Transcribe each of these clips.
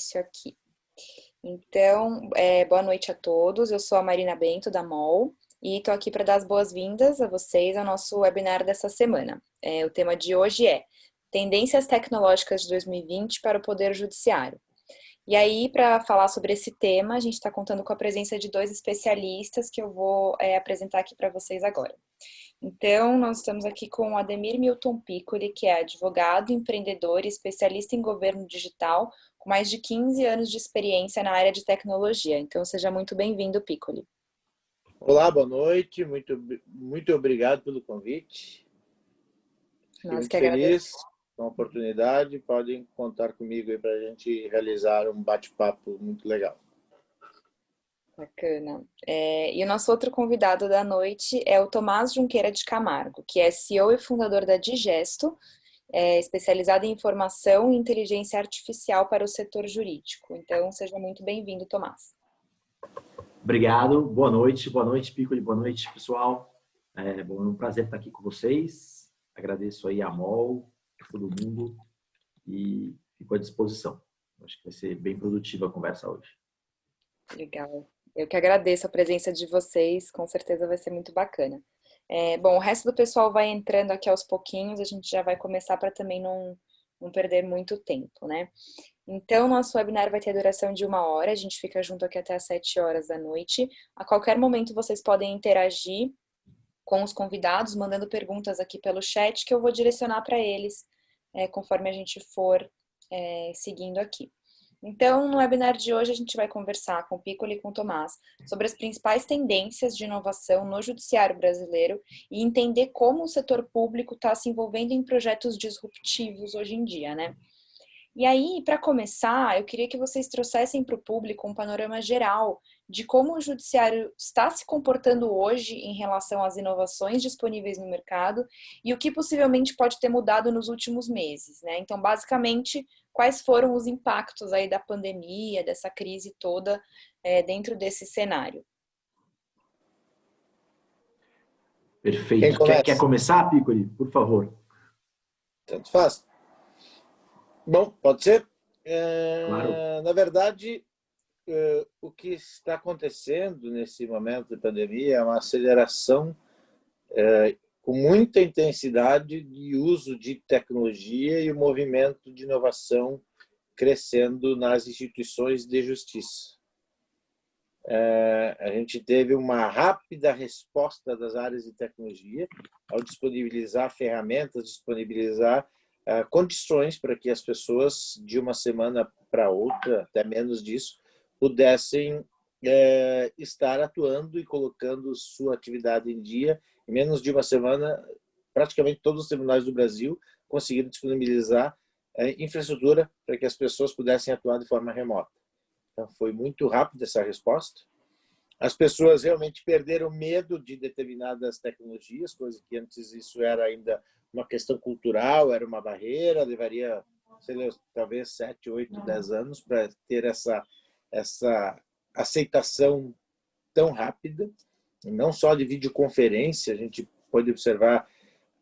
Isso aqui. Então, boa noite a todos. Eu sou a Marina Bento, da MOL, e estou aqui para dar as boas-vindas a vocês ao nosso webinar dessa semana. O tema de hoje é Tendências Tecnológicas de 2020 para o Poder Judiciário. E aí, para falar sobre esse tema, a gente está contando com a presença de dois especialistas que eu vou apresentar aqui para vocês agora. Então, nós estamos aqui com o Ademir Milton Piccoli, que é advogado, empreendedor e especialista em governo digital, com mais de 15 anos de experiência na área de tecnologia. Então, seja muito bem-vindo, Piccoli. Olá, boa noite. Muito obrigado pelo convite. Fiquei muito feliz com a oportunidade. Podem contar comigo aí para a gente realizar um bate-papo muito legal. Bacana. E o nosso outro convidado da noite é o Tomás Junqueira de Camargo, que é CEO e fundador da Digesto, especializado em informação e inteligência artificial para o setor jurídico. Então, seja muito bem-vindo, Tomás. Obrigado. Boa noite, Piccoli. Boa noite, pessoal. É um prazer estar aqui com vocês. Agradeço aí a MOL, a todo mundo e fico à disposição. Acho que vai ser bem produtiva a conversa hoje. Legal. Eu que agradeço a presença de vocês, com certeza vai ser muito bacana. Bom, o resto do pessoal vai entrando aqui aos pouquinhos, a gente já vai começar para também não perder muito tempo, né? Então, nosso webinar vai ter a duração de 1 hora, a gente fica junto aqui até às 7 horas da noite. A qualquer momento vocês podem interagir com os convidados, mandando perguntas aqui pelo chat, que eu vou direcionar para eles, conforme a gente for seguindo aqui. Então, no webinar de hoje, a gente vai conversar com o Piccoli e com o Tomás sobre as principais tendências de inovação no judiciário brasileiro e entender como o setor público está se envolvendo em projetos disruptivos hoje em dia, né? E aí, para começar, eu queria que vocês trouxessem para o público um panorama geral de como o judiciário está se comportando hoje em relação às inovações disponíveis no mercado e o que possivelmente pode ter mudado nos últimos meses, né? Então, basicamente, quais foram os impactos aí da pandemia, dessa crise toda dentro desse cenário? Perfeito. Quer começar, Piccoli? Por favor. Tanto faz. Bom, pode ser? Claro. Na verdade, o que está acontecendo nesse momento de pandemia é uma aceleração com muita intensidade de uso de tecnologia e o movimento de inovação crescendo nas instituições de justiça. A gente teve uma rápida resposta das áreas de tecnologia ao disponibilizar ferramentas, disponibilizar condições para que as pessoas, de uma semana para outra, até menos disso, pudessem estar atuando e colocando sua atividade em dia. Em menos de uma semana, praticamente todos os tribunais do Brasil conseguiram disponibilizar infraestrutura para que as pessoas pudessem atuar de forma remota. Então, foi muito rápida essa resposta. As pessoas realmente perderam medo de determinadas tecnologias, coisa que antes isso era ainda uma questão cultural, era uma barreira, levaria, sei lá, talvez 7, 8, 10 anos para ter essa aceitação tão rápida. E não só de videoconferência, a gente pode observar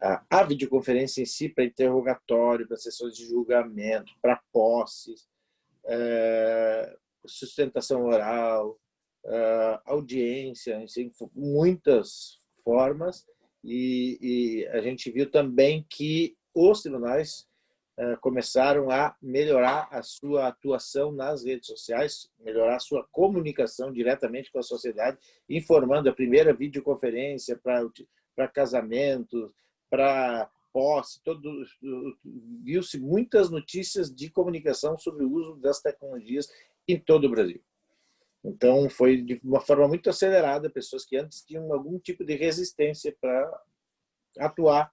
a videoconferência em si para interrogatório, para sessões de julgamento, para posses, sustentação oral, audiência, assim, muitas formas, e a gente viu também que os tribunais começaram a melhorar a sua atuação nas redes sociais, melhorar a sua comunicação diretamente com a sociedade, informando a primeira videoconferência para casamentos, para posse, viu-se muitas notícias de comunicação sobre o uso das tecnologias em todo o Brasil. Então, foi de uma forma muito acelerada, pessoas que antes tinham algum tipo de resistência para atuar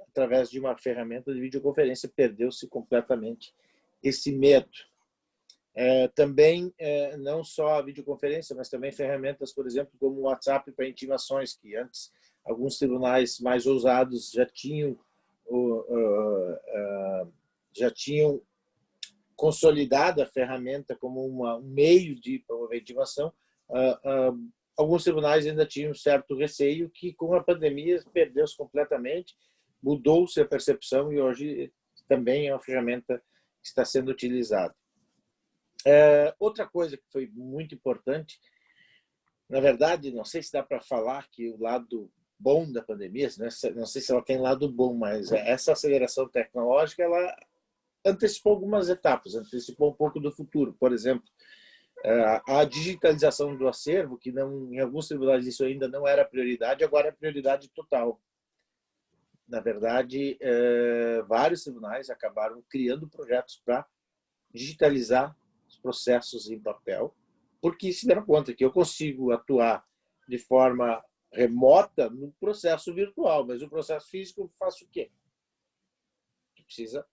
através de uma ferramenta de videoconferência, perdeu-se completamente esse medo. Também, não só a videoconferência, mas também ferramentas, por exemplo, como o WhatsApp para intimações, que antes alguns tribunais mais ousados já tinham consolidada a ferramenta como um meio de promover intimação. Alguns tribunais ainda tinham certo receio que, com a pandemia, perdeu-se completamente, mudou-se a percepção e hoje também é uma ferramenta que está sendo utilizada. Outra coisa que foi muito importante, na verdade, não sei se dá para falar que o lado bom da pandemia, né? Não sei se ela tem lado bom, mas essa aceleração tecnológica, ela antecipou algumas etapas, antecipou um pouco do futuro. Por exemplo, a digitalização do acervo, que não, em alguns tribunais isso ainda não era prioridade, agora é prioridade total. Na verdade, vários tribunais acabaram criando projetos para digitalizar os processos em papel, porque se deram conta que eu consigo atuar de forma remota no processo virtual, mas o processo físico faz o quê? Precisa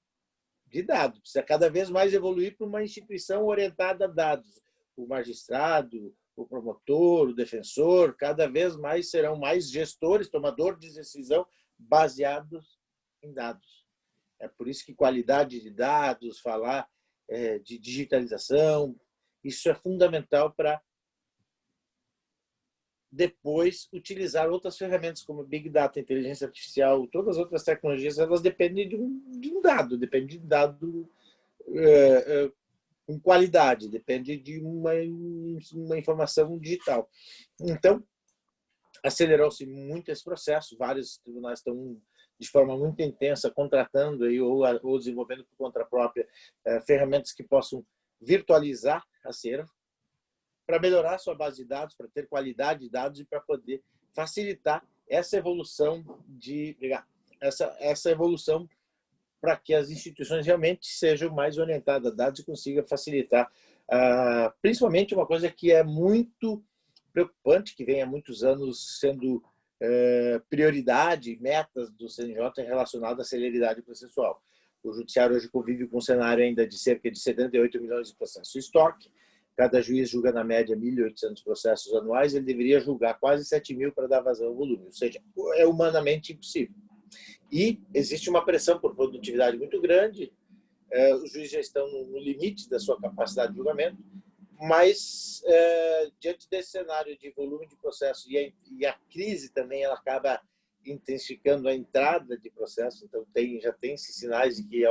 de dados, precisa cada vez mais evoluir para uma instituição orientada a dados. O magistrado, o promotor, o defensor, cada vez mais serão mais gestores, tomadores de decisão baseados em dados. É por isso que qualidade de dados, falar de digitalização, isso é fundamental para depois utilizar outras ferramentas como Big Data, inteligência artificial, todas as outras tecnologias, elas dependem de um dado, dependem de dado com qualidade, depende de uma informação digital. Então, acelerou-se muito esse processo, vários tribunais estão de forma muito intensa contratando aí, ou desenvolvendo por conta própria ferramentas que possam virtualizar acervo para melhorar a sua base de dados, para ter qualidade de dados e para poder facilitar essa evolução essa evolução para que as instituições realmente sejam mais orientadas a dados e consigam facilitar. Principalmente uma coisa que é muito preocupante, que vem há muitos anos sendo prioridade, metas do CNJ relacionadas à celeridade processual. O judiciário hoje convive com um cenário ainda de cerca de 78 milhões de processos em estoque. Cada juiz julga, na média, 1.800 processos anuais. Ele deveria julgar quase 7.000 para dar vazão ao volume. Ou seja, é humanamente impossível. E existe uma pressão por produtividade muito grande. Os juízes já estão no limite da sua capacidade de julgamento. Mas, diante desse cenário de volume de processo e a crise também, ela acaba intensificando a entrada de processos. Então, já tem sinais de que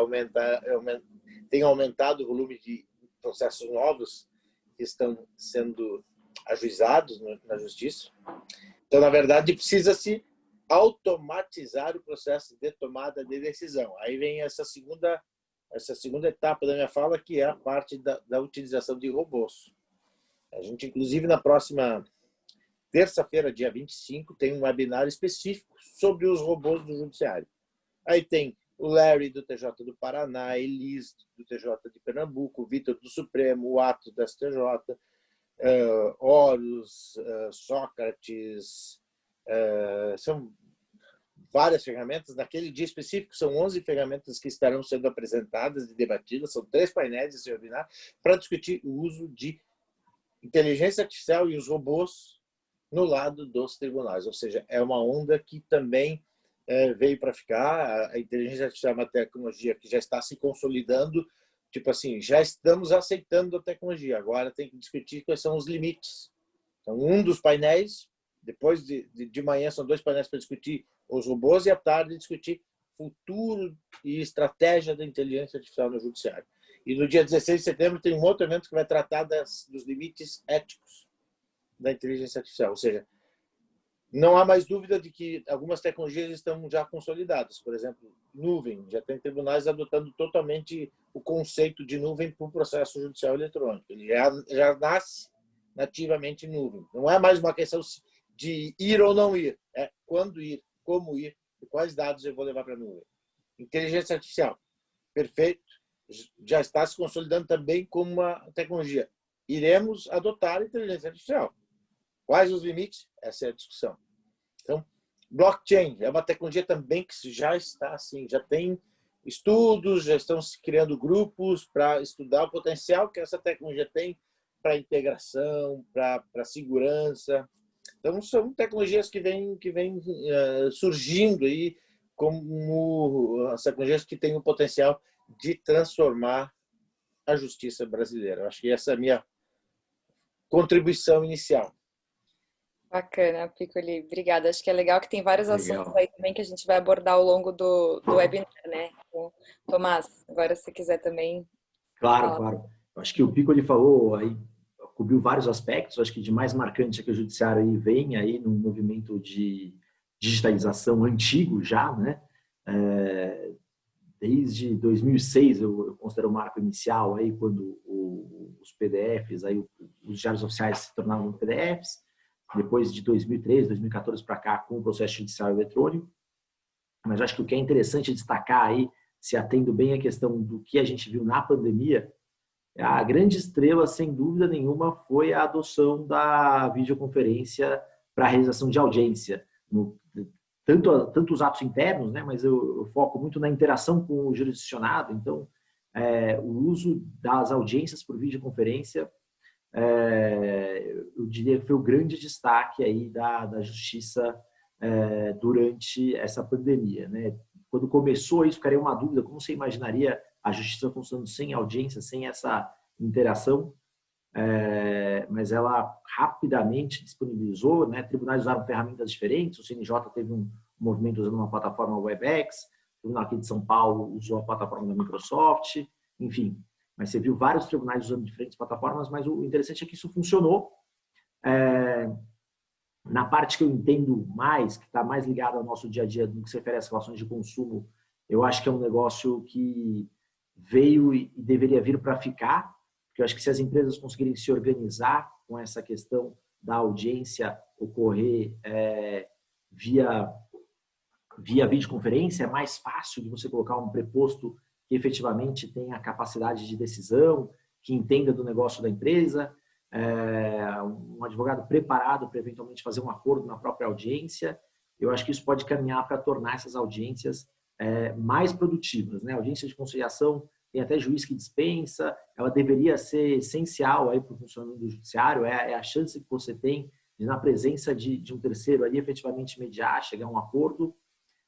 tem aumentado o volume de processos novos que estão sendo ajuizados na justiça. Então, na verdade, precisa-se automatizar o processo de tomada de decisão. Aí vem essa segunda etapa da minha fala, que é a parte da utilização de robôs. A gente, inclusive, na próxima terça-feira, dia 25, tem um webinar específico sobre os robôs do judiciário. Aí tem o Larry, do TJ do Paraná, a Elis, do TJ de Pernambuco, o Vitor, do Supremo, o Atos, do STJ, Horus, Sócrates, são várias ferramentas. Naquele dia específico, são 11 ferramentas que estarão sendo apresentadas e debatidas, são 3 painéis desse webinar, para discutir o uso de inteligência artificial e os robôs no lado dos tribunais. Ou seja, é uma onda que também veio para ficar. A inteligência artificial é uma tecnologia que já está se consolidando, tipo assim, já estamos aceitando a tecnologia, agora tem que discutir quais são os limites. Então, um dos painéis, depois de manhã, são 2 painéis para discutir os robôs, e à tarde discutir futuro e estratégia da inteligência artificial no judiciário. E no dia 16 de setembro tem um outro evento que vai tratar dos limites éticos da inteligência artificial. Ou seja, não há mais dúvida de que algumas tecnologias estão já consolidadas. Por exemplo, nuvem. Já tem tribunais adotando totalmente o conceito de nuvem para o processo judicial eletrônico. Ele já nasce nativamente em nuvem. Não é mais uma questão de ir ou não ir. É quando ir, como ir e quais dados eu vou levar para a nuvem. Inteligência artificial. Perfeito. Já está se consolidando também como uma tecnologia. Iremos adotar a inteligência artificial. Quais os limites? Essa é a discussão. Então, blockchain é uma tecnologia também que já está assim, já tem estudos, já estão se criando grupos para estudar o potencial que essa tecnologia tem para integração, para segurança. Então, são tecnologias que vêm surgindo aí como as tecnologias que têm o potencial de transformar a justiça brasileira. Eu acho que essa é a minha contribuição inicial. Bacana, Piccoli. Obrigada. Acho que é legal que tem vários assuntos Legal. aí também que a gente vai abordar ao longo do webinar, né? Então, Tomás, agora se quiser também Claro, falar. claro. Acho que o Pico ele falou aí, cobriu vários aspectos. Acho que de mais marcante é que o judiciário aí vem aí num movimento de digitalização antigo já, né? Desde 2006 eu considero o marco inicial aí quando os PDFs aí os diários oficiais se tornaram PDFs. Depois de 2013, 2014 para cá com o processo judicial eletrônico. Mas acho que o que é interessante destacar aí, se atendo bem à questão do que a gente viu na pandemia, a grande estrela, sem dúvida nenhuma, foi a adoção da videoconferência para a realização de audiência. Tanto os atos internos, né, mas eu foco muito na interação com o jurisdicionado. Então, o uso das audiências por videoconferência, eu diria que foi o grande destaque aí da justiça durante essa pandemia, né? Quando começou isso, ficaria uma dúvida, como você imaginaria a justiça funcionando sem audiência, sem essa interação? Mas ela rapidamente disponibilizou, né? Tribunais usaram ferramentas diferentes, o CNJ teve um movimento usando uma plataforma WebEx, o Tribunal aqui de São Paulo usou a plataforma da Microsoft, enfim. Mas você viu vários tribunais usando diferentes plataformas, mas o interessante é que isso funcionou. Na parte que eu entendo mais, que está mais ligada ao nosso dia a dia, no que se refere às relações de consumo, eu acho que é um negócio que veio e deveria vir para ficar, porque eu acho que se as empresas conseguirem se organizar com essa questão da audiência ocorrer via videoconferência, é mais fácil de você colocar um preposto que efetivamente tenha capacidade de decisão, que entenda do negócio da empresa, um advogado preparado para eventualmente fazer um acordo na própria audiência. Eu acho que isso pode caminhar para tornar essas audiências mais produtivas, né? A audiência de conciliação tem até juiz que dispensa, ela deveria ser essencial aí para o funcionamento do judiciário, é a chance que você tem de, na presença de um terceiro ali, efetivamente mediar, chegar a um acordo.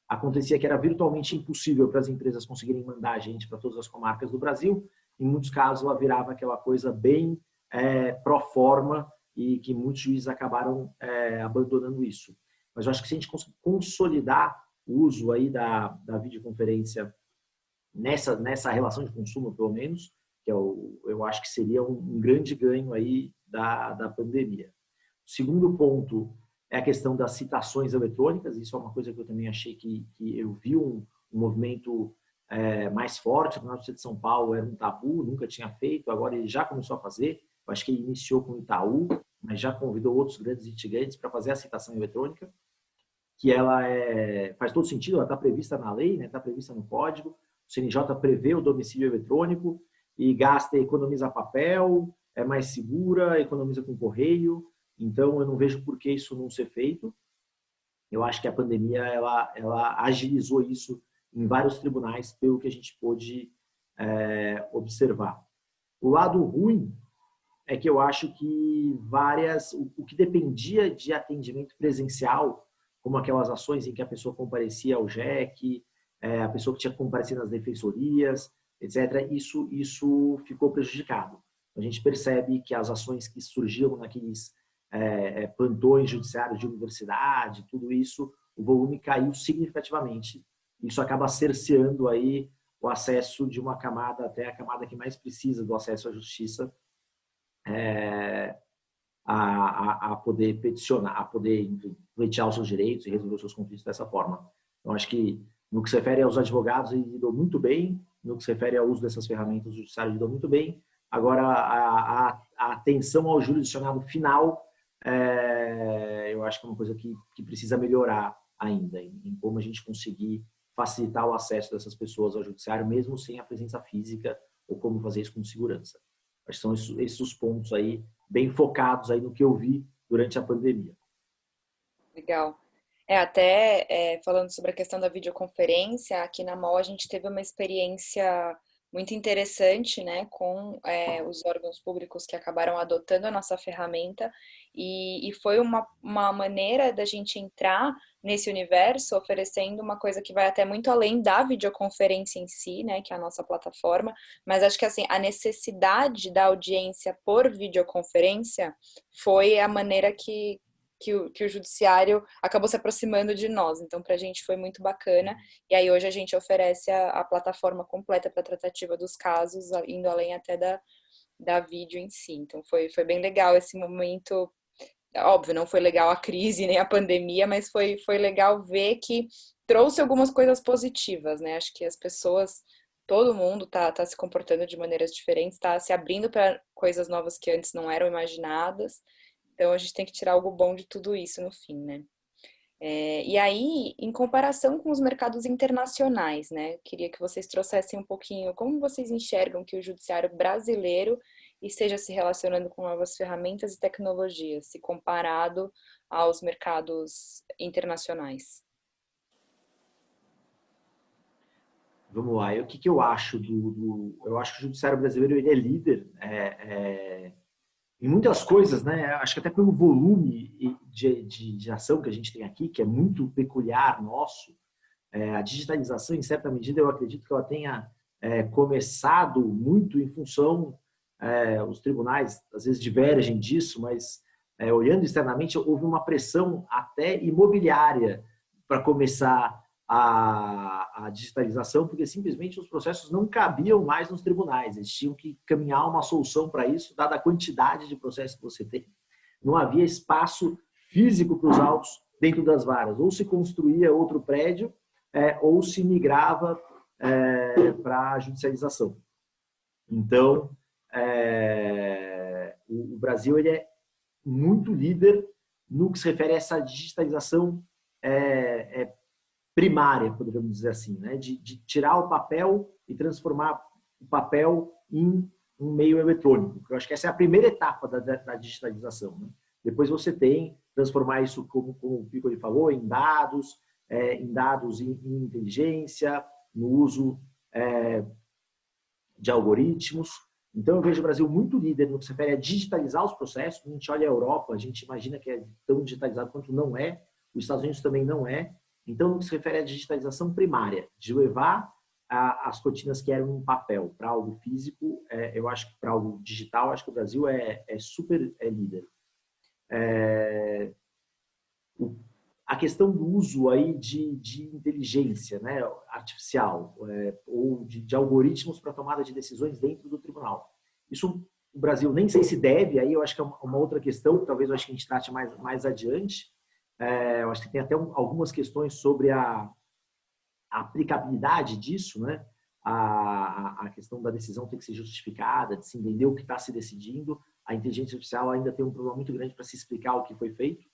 Acontecia que era virtualmente impossível para as empresas conseguirem mandar a gente para todas as comarcas do Brasil. Em muitos casos, ela virava aquela coisa bem pro forma e que muitos juízes acabaram abandonando isso. Mas eu acho que se a gente conseguir consolidar o uso aí da videoconferência nessa relação de consumo, pelo menos, que eu acho que seria um grande ganho aí da pandemia. O segundo ponto é a questão das citações eletrônicas. Isso é uma coisa que eu também achei que eu vi um movimento mais forte. No Estado de São Paulo era um tabu, nunca tinha feito, agora ele já começou a fazer. Eu acho que ele iniciou com o Itaú, mas já convidou outros grandes litigantes para fazer a citação eletrônica, que ela faz todo sentido, ela está prevista na lei, está prevista no código. O CNJ prevê o domicílio eletrônico e economiza papel, é mais segura, economiza com correio. Então, eu não vejo por que isso não ser feito. Eu acho que a pandemia ela agilizou isso em vários tribunais, pelo que a gente pôde observar. O lado ruim é que eu acho que o que dependia de atendimento presencial, como aquelas ações em que a pessoa comparecia ao JEC, a pessoa que tinha que comparecer nas defensorias, etc., isso ficou prejudicado. A gente percebe que as ações que surgiam naqueles plantões judiciários de universidade, tudo isso, o volume caiu significativamente. Isso acaba cerceando aí o acesso de uma camada, até a camada que mais precisa do acesso à justiça, a poder peticionar, a poder, enfim, pleitear os seus direitos e resolver os seus conflitos dessa forma. Então, acho que no que se refere aos advogados, ele lidou muito bem, no que se refere ao uso dessas ferramentas, o judiciário lidou muito bem. Agora, a atenção ao jurisdicionado final, eu acho que é uma coisa que precisa melhorar ainda, em como a gente conseguir facilitar o acesso dessas pessoas ao judiciário, mesmo sem a presença física, ou como fazer isso com segurança. Acho que são esses os pontos aí, bem focados aí no que eu vi durante a pandemia. Legal. Até falando sobre a questão da videoconferência, aqui na MOL a gente teve uma experiência muito interessante, né, com os órgãos públicos que acabaram adotando a nossa ferramenta e foi uma maneira da gente entrar nesse universo oferecendo uma coisa que vai até muito além da videoconferência em si, né, que é a nossa plataforma, mas acho que assim, a necessidade da audiência por videoconferência foi a maneira que o judiciário acabou se aproximando de nós. Então, para a gente foi muito bacana. E aí, hoje, a gente oferece a plataforma completa para a tratativa dos casos, indo além até da vídeo em si. Então foi bem legal esse momento. Óbvio, não foi legal a crise nem a pandemia, mas foi legal ver que trouxe algumas coisas positivas, né? Acho que as pessoas, todo mundo tá se comportando de maneiras diferentes, tá se abrindo para coisas novas que antes não eram imaginadas. Então a gente tem que tirar algo bom de tudo isso no fim, né? E aí, em comparação com os mercados internacionais, né? Queria que vocês trouxessem um pouquinho como vocês enxergam que o judiciário brasileiro esteja se relacionando com novas ferramentas e tecnologias, se comparado aos mercados internacionais. Vamos lá. O que eu acho eu acho que o judiciário brasileiro ele é líder em muitas coisas, né? Acho que até pelo volume de ação que a gente tem aqui, que é muito peculiar nosso. A digitalização, em certa medida, eu acredito que ela tenha começado muito em função, os tribunais às vezes divergem disso, mas olhando externamente, houve uma pressão até imobiliária para começar a digitalização, porque simplesmente os processos não cabiam mais nos tribunais, eles tinham que caminhar uma solução para isso, dada a quantidade de processos que você tem. Não havia espaço físico para os autos dentro das varas, ou se construía outro prédio, ou se migrava para a judicialização. Então, o Brasil ele é muito líder no que se refere a essa digitalização primária, poderíamos dizer assim, né? de tirar o papel e transformar o papel em um meio eletrônico. Eu acho que essa é a primeira etapa da digitalização. Né? Depois você tem transformar isso, como o Piccoli falou, em dados, em inteligência, no uso de algoritmos. Então, eu vejo o Brasil muito líder no que se refere a digitalizar os processos. Quando a gente olha a Europa, a gente imagina que é tão digitalizado quanto não é. Os Estados Unidos também não é. Então, no que se refere à digitalização primária, de levar as rotinas que eram em papel para algo físico, eu acho que para algo digital, acho que o Brasil é super líder. A questão do uso aí de inteligência, né, artificial, ou de algoritmos para tomada de decisões dentro do tribunal. Isso o Brasil nem sei se deve, aí eu acho que é uma outra questão, talvez eu acho que a gente trate mais adiante. Eu acho que tem até algumas questões sobre a aplicabilidade disso, né? A questão da decisão tem que ser justificada, de se entender o que está se decidindo. A inteligência artificial ainda tem um problema muito grande para se explicar o que foi feito.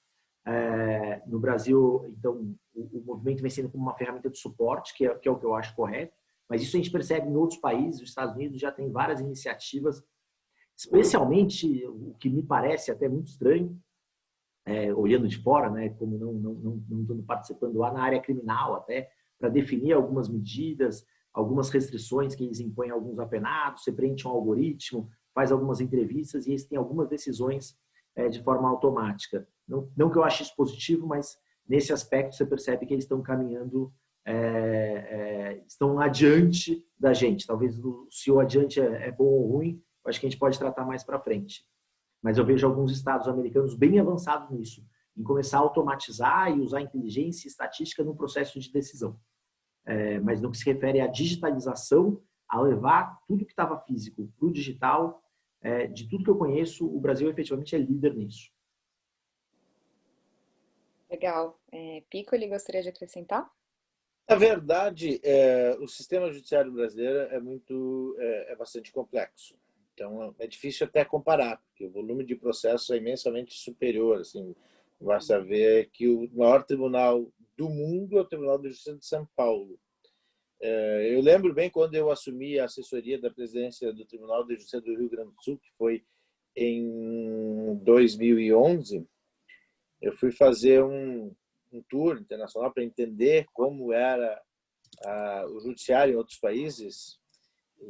No Brasil, então, o movimento vem sendo como uma ferramenta de suporte, que é o que eu acho correto, mas isso a gente percebe em outros países. Os Estados Unidos já tem várias iniciativas, especialmente o que me parece até muito estranho, olhando de fora, né, como não estando participando lá na área criminal até, para definir algumas medidas, algumas restrições que eles impõem a alguns apenados, você preenche um algoritmo, faz algumas entrevistas e eles têm algumas decisões de forma automática. Não que eu ache isso positivo, mas nesse aspecto você percebe que eles estão caminhando, estão adiante da gente. Talvez se o adiante é bom ou ruim, eu acho que a gente pode tratar mais para frente. Mas eu vejo alguns estados americanos bem avançados nisso, em começar a automatizar e usar inteligência e estatística no processo de decisão. Mas no que se refere à digitalização, a levar tudo que estava físico para o digital, de tudo que eu conheço, o Brasil efetivamente é líder nisso. Legal. Piccoli, gostaria de acrescentar? Na verdade, o sistema judiciário brasileiro é bastante complexo. Então, é difícil até comparar, porque o volume de processos é imensamente superior. Assim, basta ver que o maior tribunal do mundo é o Tribunal de Justiça de São Paulo. Eu lembro bem quando eu assumi a assessoria da presidência do Tribunal de Justiça do Rio Grande do Sul, que foi em 2011, eu fui fazer um tour internacional para entender como era o judiciário em outros países.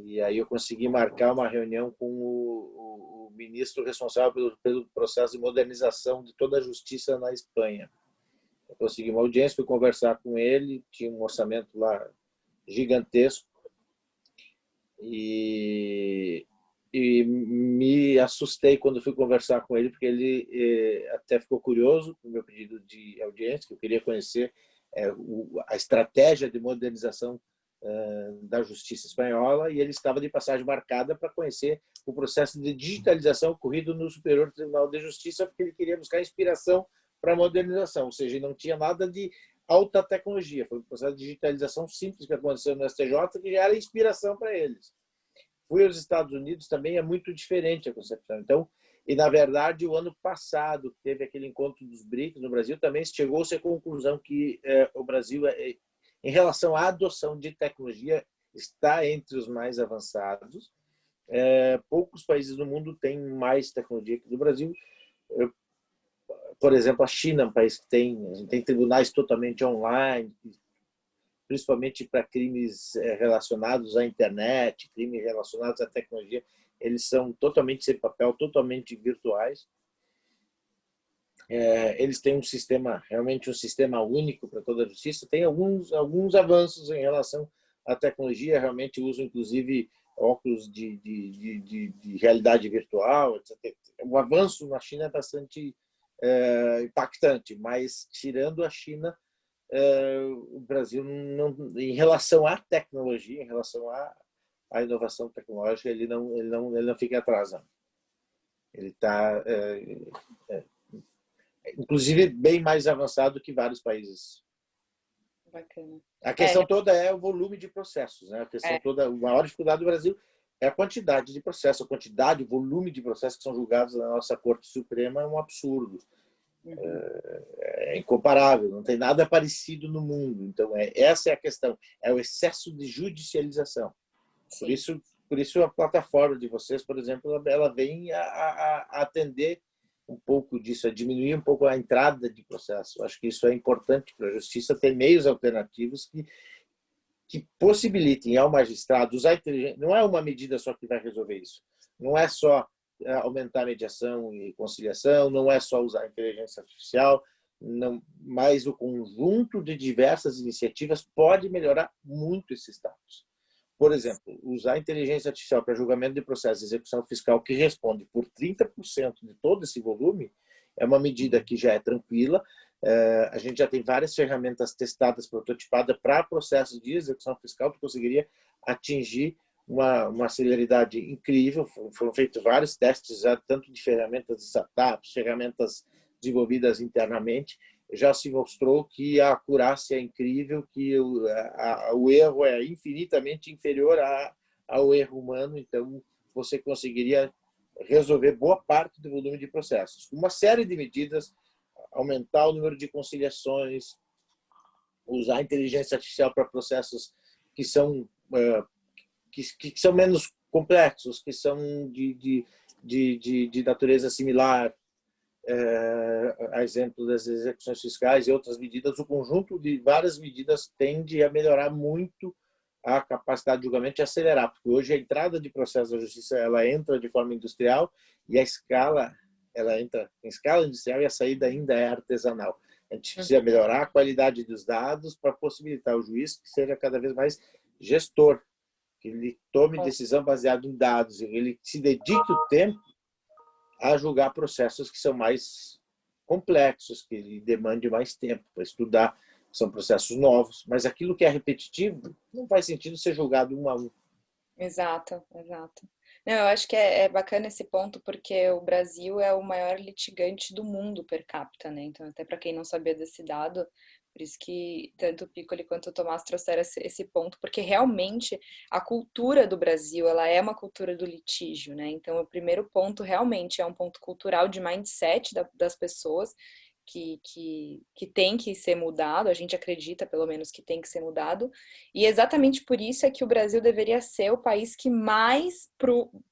E aí eu consegui marcar uma reunião com o ministro responsável pelo processo de modernização de toda a justiça na Espanha. Eu consegui uma audiência, fui conversar com ele, tinha um orçamento lá gigantesco e me assustei quando fui conversar com ele, porque ele até ficou curioso com o meu pedido de audiência, que eu queria conhecer a estratégia de modernização da justiça espanhola, e ele estava de passagem marcada para conhecer o processo de digitalização ocorrido no Superior Tribunal de Justiça, porque ele queria buscar inspiração para a modernização, ou seja, não tinha nada de alta tecnologia. Foi um processo de digitalização simples que aconteceu no STJ, que já era inspiração para eles. Fui aos Estados Unidos, também é muito diferente a concepção. Então, e na verdade, o ano passado teve aquele encontro dos BRICS no Brasil, também chegou-se à conclusão que o Brasil, em relação à adoção de tecnologia, está entre os mais avançados. Poucos países do mundo têm mais tecnologia que o Brasil. Por exemplo, a China é um país que tem tribunais totalmente online, principalmente para crimes relacionados à internet, crimes relacionados à tecnologia. Eles são totalmente sem papel, totalmente virtuais. Eles têm um sistema, realmente um sistema único para toda a justiça. Tem alguns avanços em relação à tecnologia, realmente usam inclusive óculos de realidade virtual, etc. O avanço na China é bastante impactante, mas tirando a China, o Brasil, em relação à tecnologia, em relação à inovação tecnológica, ele não fica atrás. Não. Ele está, inclusive, bem mais avançado que vários países. Bacana. A questão toda é o volume de processos, né? A questão toda, a maior dificuldade do Brasil é a quantidade de processos, a quantidade, o volume de processos que são julgados na nossa Corte Suprema é um absurdo. É incomparável, não tem nada parecido no mundo. Então, essa é a questão, é o excesso de judicialização. Por isso a plataforma de vocês, por exemplo, ela vem a atender um pouco disso, a diminuir um pouco a entrada de processo. Acho que isso é importante para a justiça ter meios alternativos que possibilitem ao magistrado usar inteligência. Não é uma medida só que vai resolver isso. Não é só aumentar a mediação e conciliação, não é só usar a inteligência artificial, mas o conjunto de diversas iniciativas pode melhorar muito esse status. Por exemplo, usar a inteligência artificial para julgamento de processo de execução fiscal, que responde por 30% de todo esse volume, é uma medida que já é tranquila. A gente já tem várias ferramentas testadas, prototipadas para processos de execução fiscal, que conseguiria atingir uma celeridade incrível. Foram feitos vários testes, tanto de ferramentas de startups, ferramentas desenvolvidas internamente. Já se mostrou que a acurácia é incrível, que o erro é infinitamente inferior ao erro humano, então você conseguiria resolver boa parte do volume de processos. Uma série de medidas, aumentar o número de conciliações, usar a inteligência artificial para processos que são menos complexos, que são de natureza similar, a exemplo das execuções fiscais e outras medidas. O conjunto de várias medidas tende a melhorar muito a capacidade de julgamento e acelerar, porque hoje a entrada de processo da justiça ela entra de forma industrial e a escala ela entra em escala industrial e a saída ainda é artesanal. A gente precisa melhorar a qualidade dos dados para possibilitar o juiz que seja cada vez mais gestor, que ele tome decisão baseada em dados, e ele se dedique o tempo a julgar processos que são mais complexos, que ele demande mais tempo para estudar, são processos novos, mas aquilo que é repetitivo não faz sentido ser julgado um a um. Exato. Não, eu acho que é bacana esse ponto, porque o Brasil é o maior litigante do mundo per capita, né? Então, até para quem não sabia desse dado, por isso que tanto o Piccoli quanto o Tomás trouxeram esse ponto, porque realmente a cultura do Brasil, ela é uma cultura do litígio, né? Então, o primeiro ponto realmente é um ponto cultural de mindset das pessoas, que tem que ser mudado, a gente acredita pelo menos que tem que ser mudado, e exatamente por isso é que o Brasil deveria ser o país que mais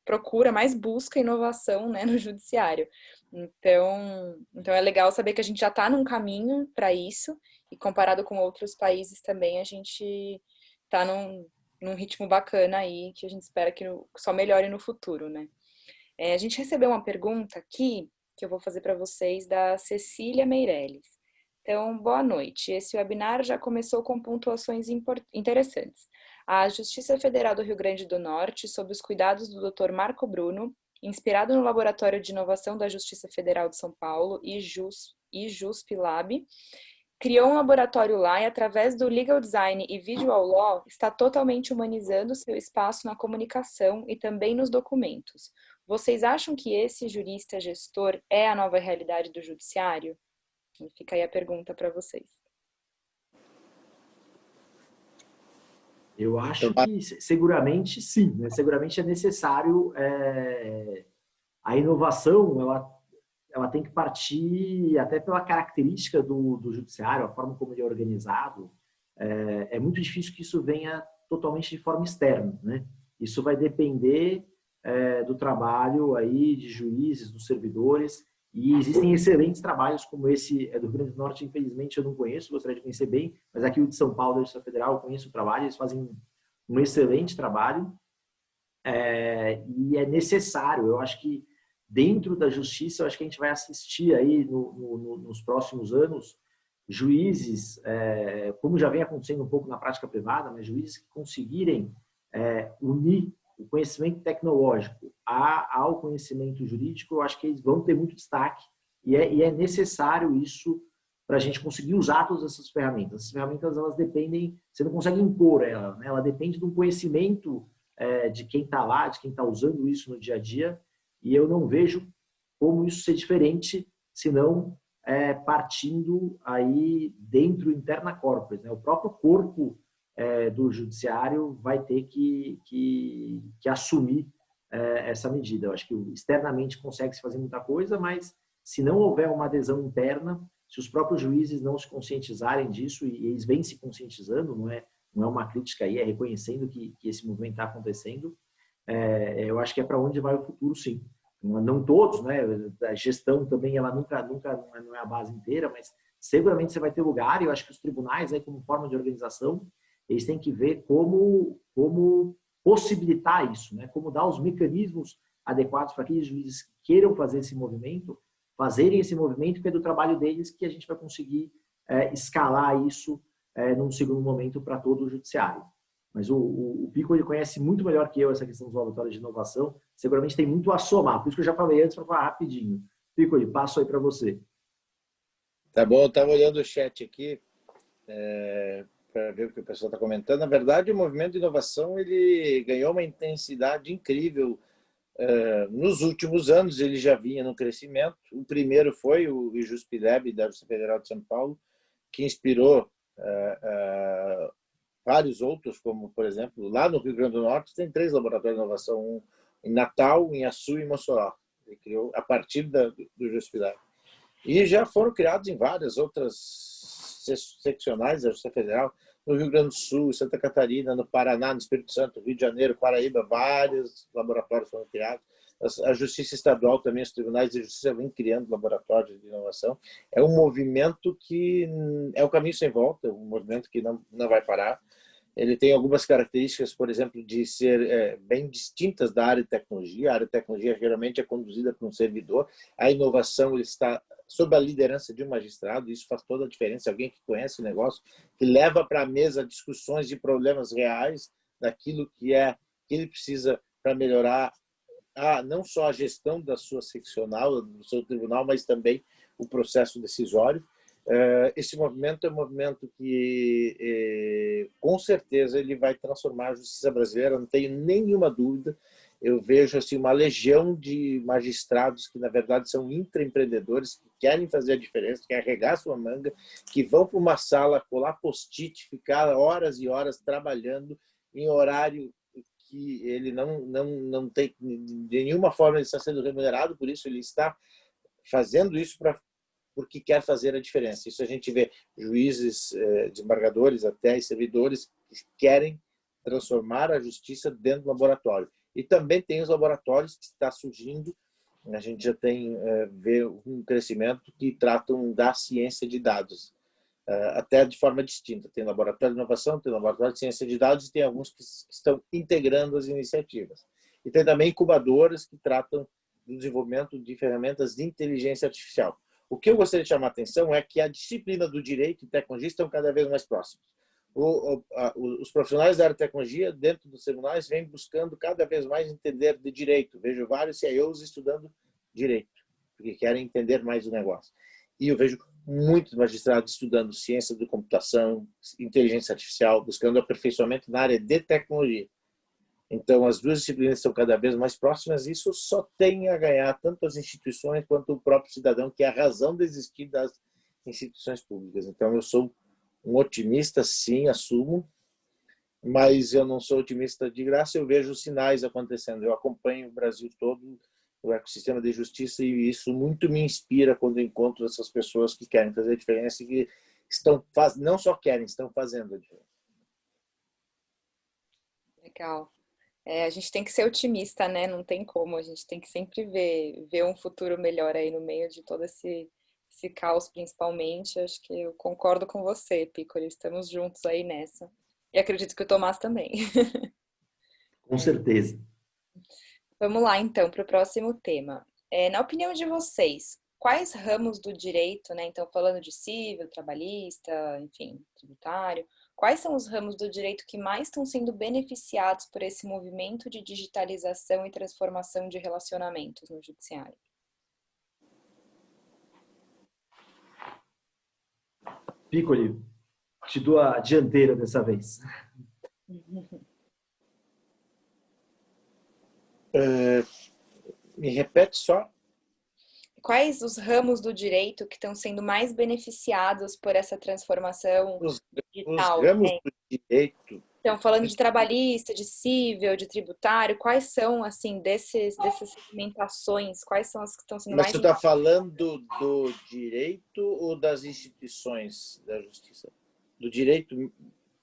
procura, mais busca inovação, né, no judiciário. Então é legal saber que a gente já está num caminho para isso, e comparado com outros países também, a gente está num ritmo bacana aí, que a gente espera que só melhore no futuro, né? A gente recebeu uma pergunta aqui, que eu vou fazer para vocês, da Cecília Meirelles. Então, boa noite. Esse webinar já começou com pontuações interessantes. A Justiça Federal do Rio Grande do Norte, sob os cuidados do Dr. Marco Bruno, inspirado no Laboratório de Inovação da Justiça Federal de São Paulo, IJuSP Lab, criou um laboratório lá e, através do Legal Design e Visual Law, está totalmente humanizando seu espaço na comunicação e também nos documentos. Vocês acham que esse jurista gestor é a nova realidade do judiciário? E fica aí a pergunta para vocês. Eu acho que seguramente sim, né? Seguramente é necessário. A inovação, ela tem que partir até pela característica do judiciário, a forma como ele é organizado. É muito difícil que isso venha totalmente de forma externa, né? Isso vai depender do trabalho aí de juízes, dos servidores, e existem excelentes trabalhos como esse do Rio Grande do Norte, infelizmente eu não conheço, gostaria de conhecer bem, mas aqui o de São Paulo, da Justiça Federal, eu conheço o trabalho, eles fazem um excelente trabalho, e é necessário, eu acho que dentro da justiça, eu acho que a gente vai assistir aí nos próximos anos juízes, como já vem acontecendo um pouco na prática privada, mas juízes que conseguirem unir o conhecimento tecnológico ao conhecimento jurídico, eu acho que eles vão ter muito destaque e é necessário isso para a gente conseguir usar todas essas ferramentas. Essas ferramentas, elas dependem, você não consegue impor ela, né? Ela depende do conhecimento de quem está lá, de quem está usando isso no dia a dia, e eu não vejo como isso ser diferente, senão partindo aí dentro interna corporis, né? O próprio corpo do judiciário vai ter que assumir essa medida. Eu acho que externamente consegue-se fazer muita coisa, mas se não houver uma adesão interna, se os próprios juízes não se conscientizarem disso, e eles vêm se conscientizando, não é uma crítica aí, é reconhecendo que esse movimento está acontecendo, eu acho que é para onde vai o futuro, sim. Não todos, né? A gestão também, ela nunca não é a base inteira, mas seguramente você vai ter lugar, e eu acho que os tribunais, aí, como forma de organização, eles têm que ver como possibilitar isso, né? Como dar os mecanismos adequados para aqueles juízes que queiram fazer esse movimento, fazerem esse movimento, que é do trabalho deles que a gente vai conseguir escalar isso num segundo momento para todo o judiciário. Mas o Pico, ele conhece muito melhor que eu essa questão dos laboratórios de inovação, seguramente tem muito a somar, por isso que eu já falei antes, para falar rapidinho. Pico, passo aí para você. Tá bom, eu estava olhando o chat aqui para ver o que o pessoal está comentando. Na verdade, o movimento de inovação ele ganhou uma intensidade incrível. Nos últimos anos, ele já vinha no crescimento. O primeiro foi o IJuSPLab, da Justiça Federal de São Paulo, que inspirou vários outros, como, por exemplo, lá no Rio Grande do Norte, tem 3 laboratórios de inovação, um em Natal, em Açu e em Mossoró. Ele criou a partir do IJuSPLab. E já foram criados em várias outras seccionais da Justiça Federal, no Rio Grande do Sul, Santa Catarina, no Paraná, no Espírito Santo, Rio de Janeiro, Paraíba, vários laboratórios foram criados. A Justiça Estadual também, os tribunais de justiça vêm criando laboratórios de inovação. É um movimento que é um caminho sem volta, um movimento que não vai parar. Ele tem algumas características, por exemplo, de ser bem distintas da área de tecnologia. A área de tecnologia geralmente é conduzida por um servidor. A inovação ele está sob a liderança de um magistrado. Isso faz toda a diferença. Alguém que conhece o negócio, que leva para a mesa discussões de problemas reais, daquilo que ele precisa para melhorar não só a gestão da sua seccional, do seu tribunal, mas também o processo decisório. Esse movimento é um movimento que, com certeza, ele vai transformar a justiça brasileira, não tenho nenhuma dúvida. Eu vejo assim, uma legião de magistrados que, na verdade, são intraempreendedores, que querem fazer a diferença, querem arregar sua manga, que vão para uma sala, colar post-it, ficar horas e horas trabalhando em horário que ele não tem, de nenhuma forma, ele está sendo remunerado, por isso ele está fazendo isso porque quer fazer a diferença. Isso a gente vê juízes, desembargadores, até servidores que querem transformar a justiça dentro do laboratório. E também tem os laboratórios que está surgindo, a gente já vê um crescimento que tratam da ciência de dados, até de forma distinta. Tem laboratório de inovação, tem laboratório de ciência de dados e tem alguns que estão integrando as iniciativas. E tem também incubadoras que tratam do desenvolvimento de ferramentas de inteligência artificial. O que eu gostaria de chamar a atenção é que a disciplina do direito e tecnologia estão cada vez mais próximos. Os profissionais da área de tecnologia, dentro dos tribunais, vêm buscando cada vez mais entender de direito. Vejo vários CIOs estudando direito, porque querem entender mais o negócio. e eu vejo muitos magistrados estudando ciência da computação, inteligência artificial, buscando aperfeiçoamento na área de tecnologia. Então, as duas disciplinas estão cada vez mais próximas e isso só tem a ganhar tanto as instituições quanto o próprio cidadão, que é a razão de existir das instituições públicas. Então, eu sou um otimista, sim, assumo, mas eu não sou otimista de graça, eu vejo os sinais acontecendo. Eu acompanho o Brasil todo, o ecossistema de justiça, e isso muito me inspira quando eu encontro essas pessoas que querem fazer a diferença e que não só querem, estão fazendo a diferença. Legal. A gente tem que ser otimista, né? Não tem como. A gente tem que sempre ver um futuro melhor aí no meio de todo esse caos, principalmente. Acho que eu concordo com você, Piccoli. Estamos juntos aí nessa. E acredito que o Tomás também. Com certeza. Vamos lá, então, para o próximo tema. Na opinião de vocês, quais ramos do direito, né? Então, falando de civil, trabalhista, enfim, tributário, quais são os ramos do direito que mais estão sendo beneficiados por esse movimento de digitalização e transformação de relacionamentos no judiciário? Piccoli, te dou a dianteira dessa vez. Me repete só. Quais os ramos do direito que estão sendo mais beneficiados por essa transformação Os digital, ramos né? do direito. Então, falando de trabalhista, de civil, de tributário, quais são, assim, dessas segmentações, quais são as que estão sendo Mas mais tu está falando do direito ou das instituições da justiça? Do direito.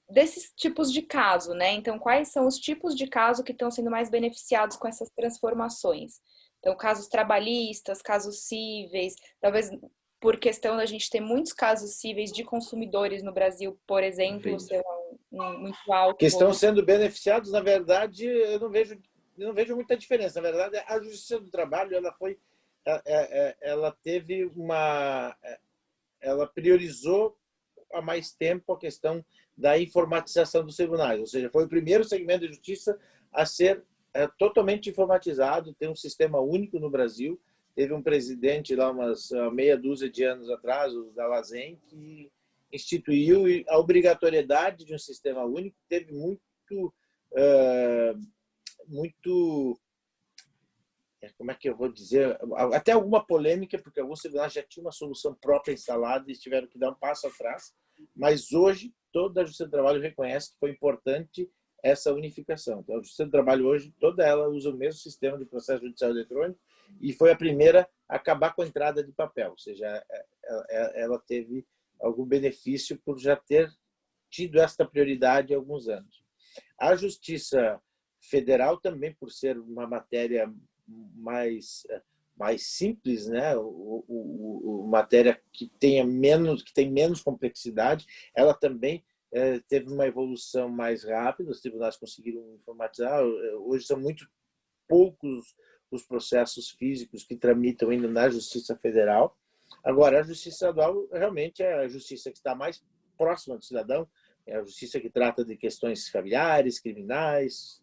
desses tipos de caso, né? Então, quais são os tipos de caso que estão sendo mais beneficiados com essas transformações? Então, casos trabalhistas, casos cíveis, talvez por questão da gente ter muitos casos cíveis de consumidores no Brasil, por exemplo, ser muito alto Que o estão volume. sendo beneficiados, na verdade, eu não vejo muita diferença. Na verdade, a Justiça do Trabalho, ela teve ela priorizou há mais tempo a questão da informatização dos tribunais, ou seja, foi o primeiro segmento de justiça a ser totalmente informatizado, tem um sistema único no Brasil. Teve um presidente lá umas meia dúzia de anos atrás, o Dalazen, que instituiu a obrigatoriedade de um sistema único. Teve muito, como é que eu vou dizer, até alguma polêmica, porque alguns tribunais já tinham uma solução própria instalada e tiveram que dar um passo atrás, mas hoje toda a Justiça do Trabalho reconhece que foi importante essa unificação. Então, a Justiça do Trabalho hoje, toda ela usa o mesmo sistema de processo judicial eletrônico e foi a primeira a acabar com a entrada de papel, ou seja, ela teve algum benefício por já ter tido esta prioridade há alguns anos. A Justiça Federal também, por ser uma matéria mais simples, né? Matéria que tem menos complexidade, ela também teve uma evolução mais rápida. Os tribunais conseguiram informatizar. Hoje são muito poucos os processos físicos que tramitam ainda na Justiça Federal. Agora, a Justiça Estadual realmente é a justiça que está mais próxima do cidadão, é a justiça que trata de questões familiares, criminais,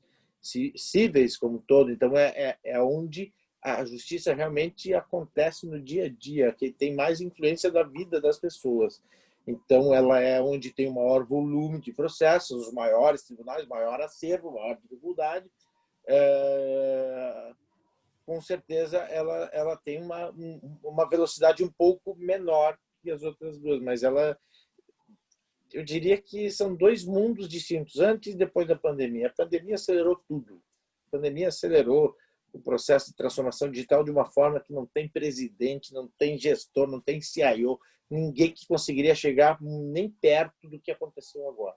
cíveis como um todo. Então, é onde a justiça realmente acontece no dia a dia, que tem mais influência da vida das pessoas. Então, ela é onde tem o maior volume de processos, os maiores tribunais, maior acervo, maior dificuldade. Com certeza, ela tem uma velocidade um pouco menor que as outras duas, mas eu diria que são dois mundos distintos, antes e depois da pandemia. A pandemia acelerou tudo. A pandemia acelerou o processo de transformação digital de uma forma que não tem presidente, não tem gestor, não tem CIO, ninguém que conseguiria chegar nem perto do que aconteceu agora.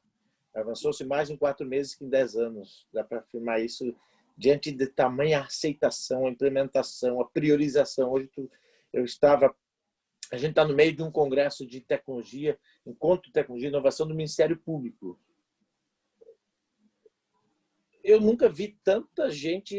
Avançou-se mais em 4 meses que em 10 anos. Dá para afirmar isso diante de tamanha aceitação, a implementação, a priorização. Hoje a gente está no meio de um congresso de tecnologia, encontro de tecnologia e inovação do Ministério Público. Eu nunca vi tanta gente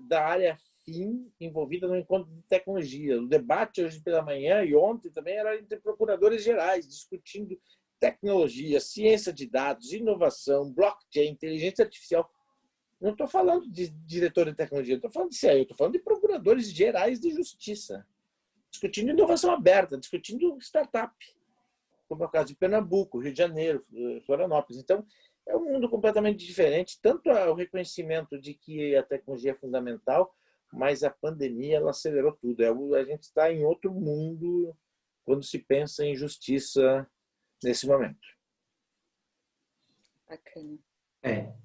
da área fim envolvida no encontro de tecnologia. O debate hoje pela manhã e ontem também era entre procuradores gerais, discutindo tecnologia, ciência de dados, inovação, blockchain, inteligência artificial. Não estou falando de diretor de tecnologia, estou falando de CIO, estou falando de procuradores gerais de justiça. discutindo inovação aberta, discutindo startup, como é o caso de Pernambuco, Rio de Janeiro, Florianópolis. Então, é um mundo completamente diferente, tanto o reconhecimento de que a tecnologia é fundamental, mas a pandemia ela acelerou tudo. A gente está em outro mundo quando se pensa em justiça nesse momento. Bacana.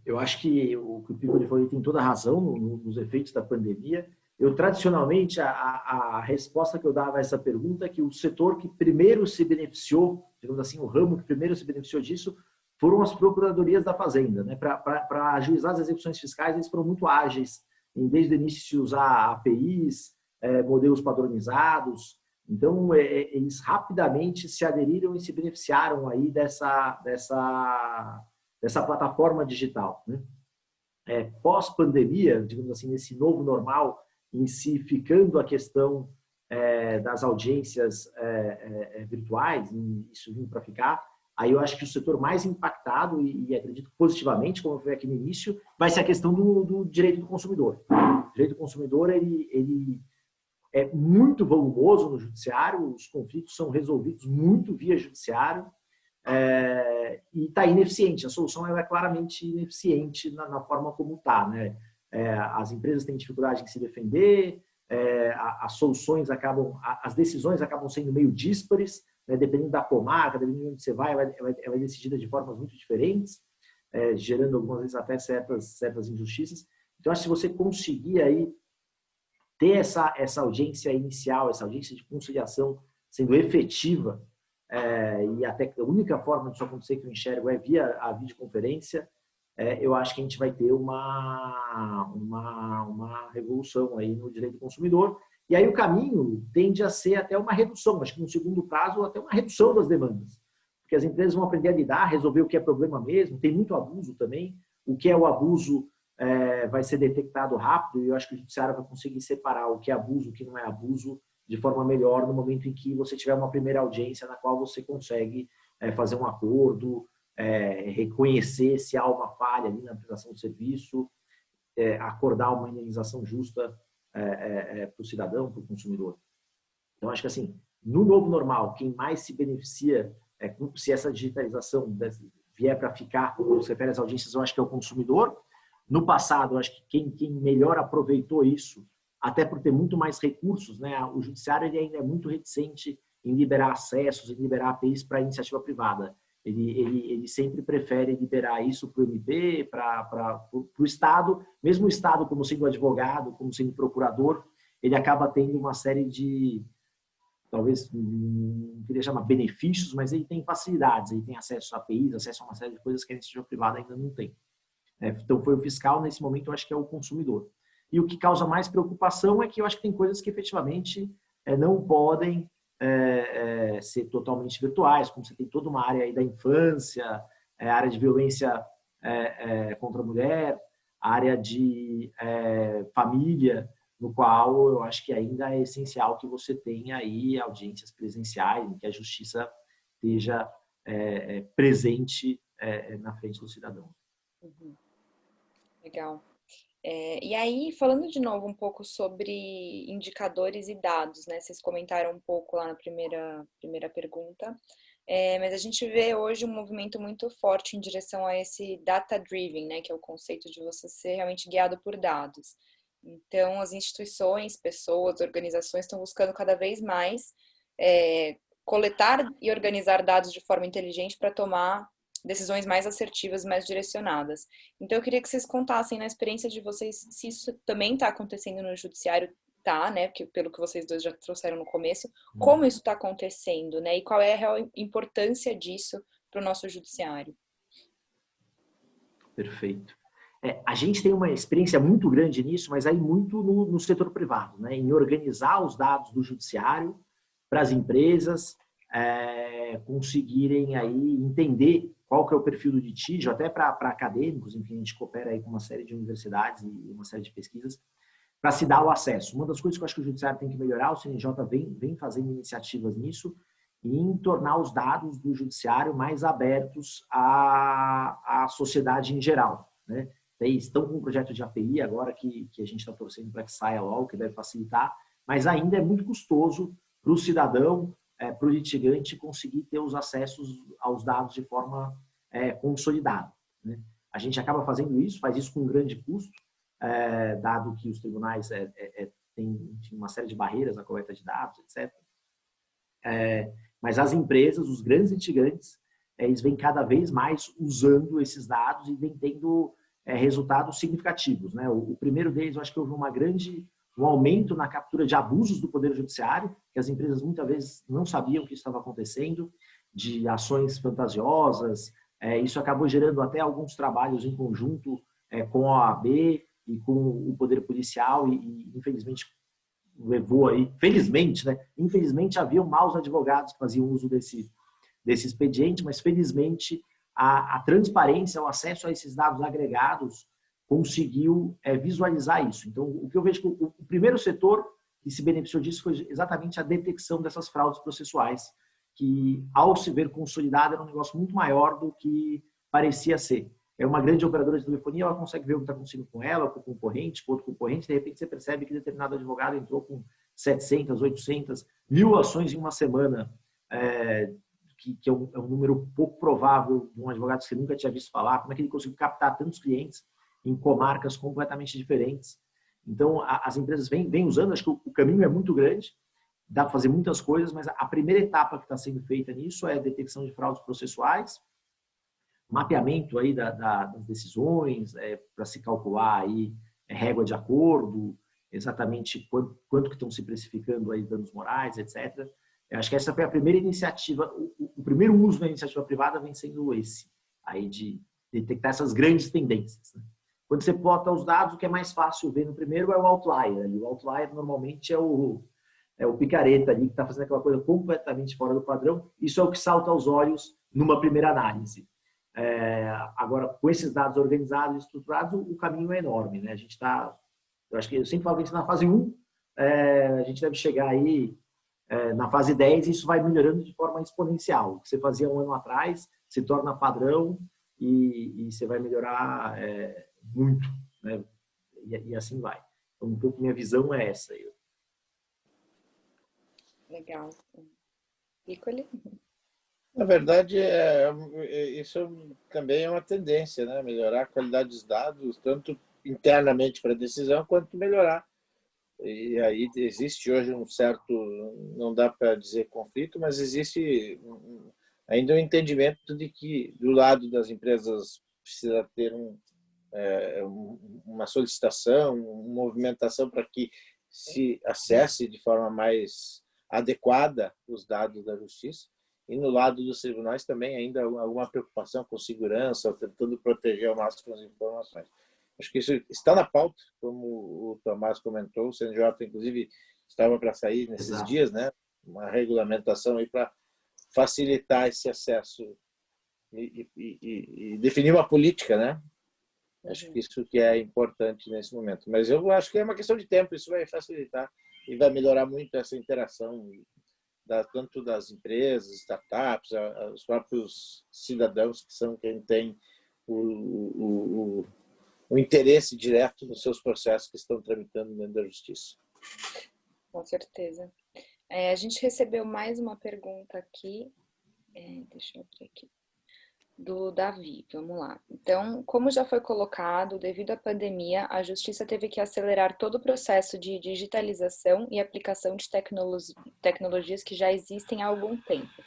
Eu acho que o que o Piccoli falou tem toda a razão nos efeitos da pandemia. Eu, tradicionalmente, a resposta que eu dava a essa pergunta é que o setor que primeiro se beneficiou, digamos assim, o ramo que primeiro se beneficiou disso, foram as procuradorias da Fazenda. Né? Para ajuizar as execuções fiscais, eles foram muito ágeis, desde o início de usar APIs, modelos padronizados. Então, eles rapidamente se aderiram e se beneficiaram aí dessa plataforma digital. Né? Pós-pandemia, digamos assim, nesse novo normal, em si ficando a questão das audiências virtuais, e isso vindo para ficar, aí eu acho que o setor mais impactado, e acredito positivamente, como foi aqui no início, vai ser a questão do direito do consumidor. O direito do consumidor ele é muito volumoso no judiciário, os conflitos são resolvidos muito via judiciário, e está ineficiente. A solução ela é claramente ineficiente na forma como está. Né? As empresas têm dificuldade em se defender, as soluções as decisões acabam sendo meio díspares, né? Dependendo da comarca, dependendo de onde você vai, ela é decidida de formas muito diferentes, gerando algumas vezes até certas injustiças. Então, acho que se você conseguir aí ter essa audiência inicial, essa audiência de conciliação sendo efetiva, e até a única forma disso acontecer que eu enxergo é via a videoconferência, eu acho que a gente vai ter uma revolução aí no direito do consumidor. E aí o caminho tende a ser até uma redução, acho que no segundo prazo até uma redução das demandas. Porque as empresas vão aprender a lidar, resolver o que é problema mesmo, tem muito abuso também, o que é o abuso vai ser detectado rápido, e eu acho que o judiciário vai conseguir separar o que é abuso, o que não é abuso, de forma melhor no momento em que você tiver uma primeira audiência na qual você consegue fazer um acordo, reconhecer se há uma falha ali na prestação do serviço, acordar uma indenização justa para o cidadão, para o consumidor. Então, acho que assim, no novo normal, quem mais se beneficia, se essa digitalização vier para ficar, quando se refere às audiências, eu acho que é o consumidor. No passado, eu acho que quem melhor aproveitou isso, até por ter muito mais recursos, né? O judiciário ele ainda é muito reticente em liberar acessos, em liberar APIs para a iniciativa privada. Ele sempre prefere liberar isso para o MP, para o Estado. Mesmo o Estado, como sendo advogado, como sendo procurador, ele acaba tendo uma série de, talvez, não queria chamar benefícios, mas ele tem facilidades, ele tem acesso a APIs, acesso a uma série de coisas que a iniciativa privada ainda não tem. Então, foi o fiscal, nesse momento, eu acho que é o consumidor. E o que causa mais preocupação é que eu acho que tem coisas que efetivamente não podem ser totalmente virtuais, como você tem toda uma área aí da infância, a área de violência contra a mulher, a área de família, no qual eu acho que ainda é essencial que você tenha aí audiências presenciais, em que a justiça esteja presente na frente do cidadão. Uhum. Legal. E aí, falando de novo um pouco sobre indicadores e dados, né? Vocês comentaram um pouco lá na primeira pergunta, mas a gente vê hoje um movimento muito forte em direção a esse data-driven, né? Que é o conceito de você ser realmente guiado por dados. Então, as instituições, pessoas, organizações estão buscando cada vez mais coletar e organizar dados de forma inteligente para tomar decisões mais assertivas, mais direcionadas. Então, eu queria que vocês contassem na experiência de vocês se isso também está acontecendo no judiciário, né? Porque, pelo que vocês dois já trouxeram no começo, como isso está acontecendo, né? E qual é a real importância disso para o nosso judiciário? Perfeito. A gente tem uma experiência muito grande nisso, mas aí muito no setor privado, né? Em organizar os dados do judiciário para as empresas conseguirem aí entender qual que é o perfil do litígio, até para acadêmicos, enfim, a gente coopera aí com uma série de universidades e uma série de pesquisas, para se dar o acesso. Uma das coisas que eu acho que o judiciário tem que melhorar, o CNJ vem fazendo iniciativas nisso, em tornar os dados do judiciário mais abertos à sociedade em geral, né? Estão com um projeto de API agora que a gente está torcendo para que saia logo, que deve facilitar, mas ainda é muito custoso para o cidadão, para o litigante conseguir ter os acessos aos dados de forma consolidada, né? A gente acaba fazendo isso, faz isso com um grande custo, dado que os tribunais têm uma série de barreiras na coleta de dados, etc. Mas as empresas, os grandes litigantes, eles vêm cada vez mais usando esses dados e vêm tendo resultados significativos, né? O primeiro deles, eu acho que houve um aumento na captura de abusos do Poder Judiciário, que as empresas muitas vezes não sabiam que isso estava acontecendo, de ações fantasiosas. Isso acabou gerando até alguns trabalhos em conjunto com a OAB e com o Poder Policial e infelizmente, levou aí, felizmente, né? Infelizmente, haviam maus advogados que faziam uso desse expediente, mas felizmente a transparência, o acesso a esses dados agregados conseguiu visualizar isso. Então, o que eu vejo que o primeiro setor que se beneficiou disso foi exatamente a detecção dessas fraudes processuais, que, ao se ver consolidada, era um negócio muito maior do que parecia ser. É uma grande operadora de telefonia, ela consegue ver o que está acontecendo com ela, com o concorrente, com outro concorrente, de repente você percebe que determinado advogado entrou com 700, 800, 1000 ações em uma semana, que é um número pouco provável de um advogado que você nunca tinha visto falar. Como é que ele conseguiu captar tantos clientes em comarcas completamente diferentes? Então, as empresas vêm usando, acho que o caminho é muito grande, dá para fazer muitas coisas, mas a primeira etapa que está sendo feita nisso é a detecção de fraudes processuais, mapeamento aí das decisões, para se calcular aí régua de acordo, exatamente quanto que estão se precificando aí danos morais, etc. Eu acho que essa foi a primeira iniciativa, o primeiro uso da iniciativa privada vem sendo esse, aí de detectar essas grandes tendências, né? Quando você bota os dados, o que é mais fácil ver no primeiro é o outlier, e o outlier normalmente é o picareta ali que está fazendo aquela coisa completamente fora do padrão. Isso é o que salta aos olhos numa primeira análise. Agora, com esses dados organizados e estruturados, o caminho é enorme, né? A gente está, eu acho que eu sempre falo que a gente na fase 1, a gente deve chegar aí na fase 10 e isso vai melhorando de forma exponencial. O que você fazia um ano atrás se torna padrão e você vai melhorar muito, né? E assim vai. Então, um pouco minha visão é essa. Legal. Piccoli? Na verdade, isso também é uma tendência, né? Melhorar a qualidade dos dados, tanto internamente para a decisão, quanto melhorar. E aí existe hoje um certo, não dá para dizer conflito, mas existe ainda um entendimento de que, do lado das empresas, precisa ter uma solicitação, uma movimentação para que se acesse de forma mais adequada os dados da justiça. E no lado dos tribunais também ainda alguma preocupação com segurança, tentando proteger ao máximo as informações. Acho que isso está na pauta, como o Tomás comentou, o CNJ, inclusive, estava para sair nesses dias, né? Uma regulamentação aí para facilitar esse acesso e definir uma política, né? Acho que isso que é importante nesse momento. Mas eu acho que é uma questão de tempo, isso vai facilitar e vai melhorar muito essa interação tanto das empresas, startups, os próprios cidadãos, que são quem tem o interesse direto nos seus processos que estão tramitando dentro da justiça. Com certeza. A gente recebeu mais uma pergunta aqui, deixa eu abrir aqui, do Davi, vamos lá. Então, como já foi colocado, devido à pandemia, a Justiça teve que acelerar todo o processo de digitalização e aplicação de tecnologias que já existem há algum tempo,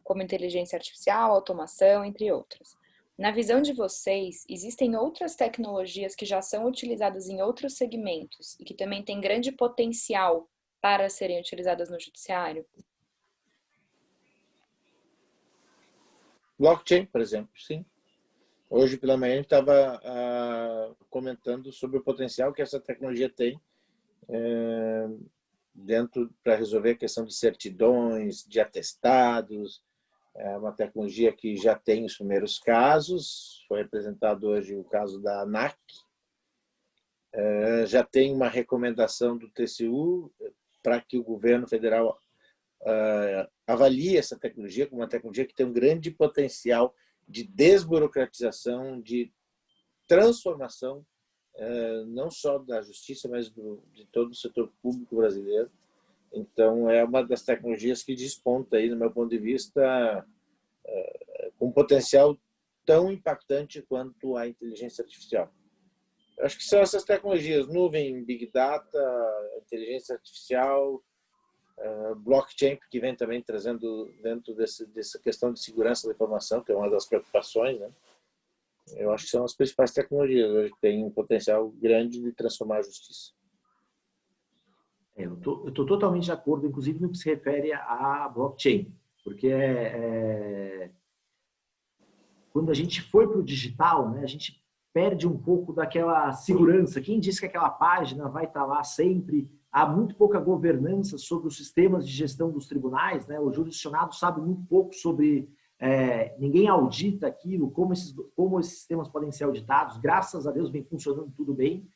como inteligência artificial, automação, entre outras. Na visão de vocês, existem outras tecnologias que já são utilizadas em outros segmentos e que também têm grande potencial para serem utilizadas no judiciário? Blockchain, por exemplo, sim. Hoje pela manhã a gente estava comentando sobre o potencial que essa tecnologia tem dentro para resolver a questão de certidões, de atestados. É uma tecnologia que já tem os primeiros casos. Foi apresentado hoje o caso da ANAC. Já tem uma recomendação do TCU para que o governo federal avalie essa tecnologia como uma tecnologia que tem um grande potencial de desburocratização, de transformação, não só da justiça, mas de todo o setor público brasileiro. Então, é uma das tecnologias que desponta aí, no meu ponto de vista, com um potencial tão impactante quanto a inteligência artificial. Eu acho que são essas tecnologias: nuvem, big data, inteligência artificial, blockchain, que vem também trazendo dentro dessa questão de segurança da informação, que é uma das preocupações, né? Eu acho que são as principais tecnologias hoje que têm um potencial grande de transformar a justiça. Eu tô totalmente de acordo, inclusive no que se refere à blockchain, porque quando a gente foi para o digital, né, a gente perde um pouco daquela segurança. Quem disse que aquela página vai estar lá sempre? Há muito pouca governança sobre os sistemas de gestão dos tribunais, né? O jurisdicionado sabe muito pouco sobre... ninguém audita aquilo, como esses sistemas podem ser auditados. Graças a Deus vem funcionando tudo bem.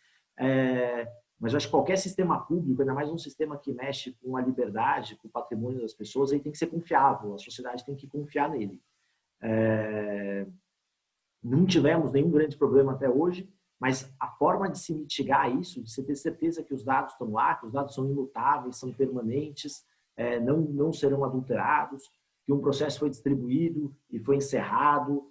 Mas eu acho que qualquer sistema público, ainda mais um sistema que mexe com a liberdade, com o patrimônio das pessoas, ele tem que ser confiável. A sociedade tem que confiar nele. Não tivemos nenhum grande problema até hoje, mas a forma de se mitigar isso, de você ter certeza que os dados estão lá, que os dados são imutáveis, são permanentes, não serão adulterados, que um processo foi distribuído e foi encerrado.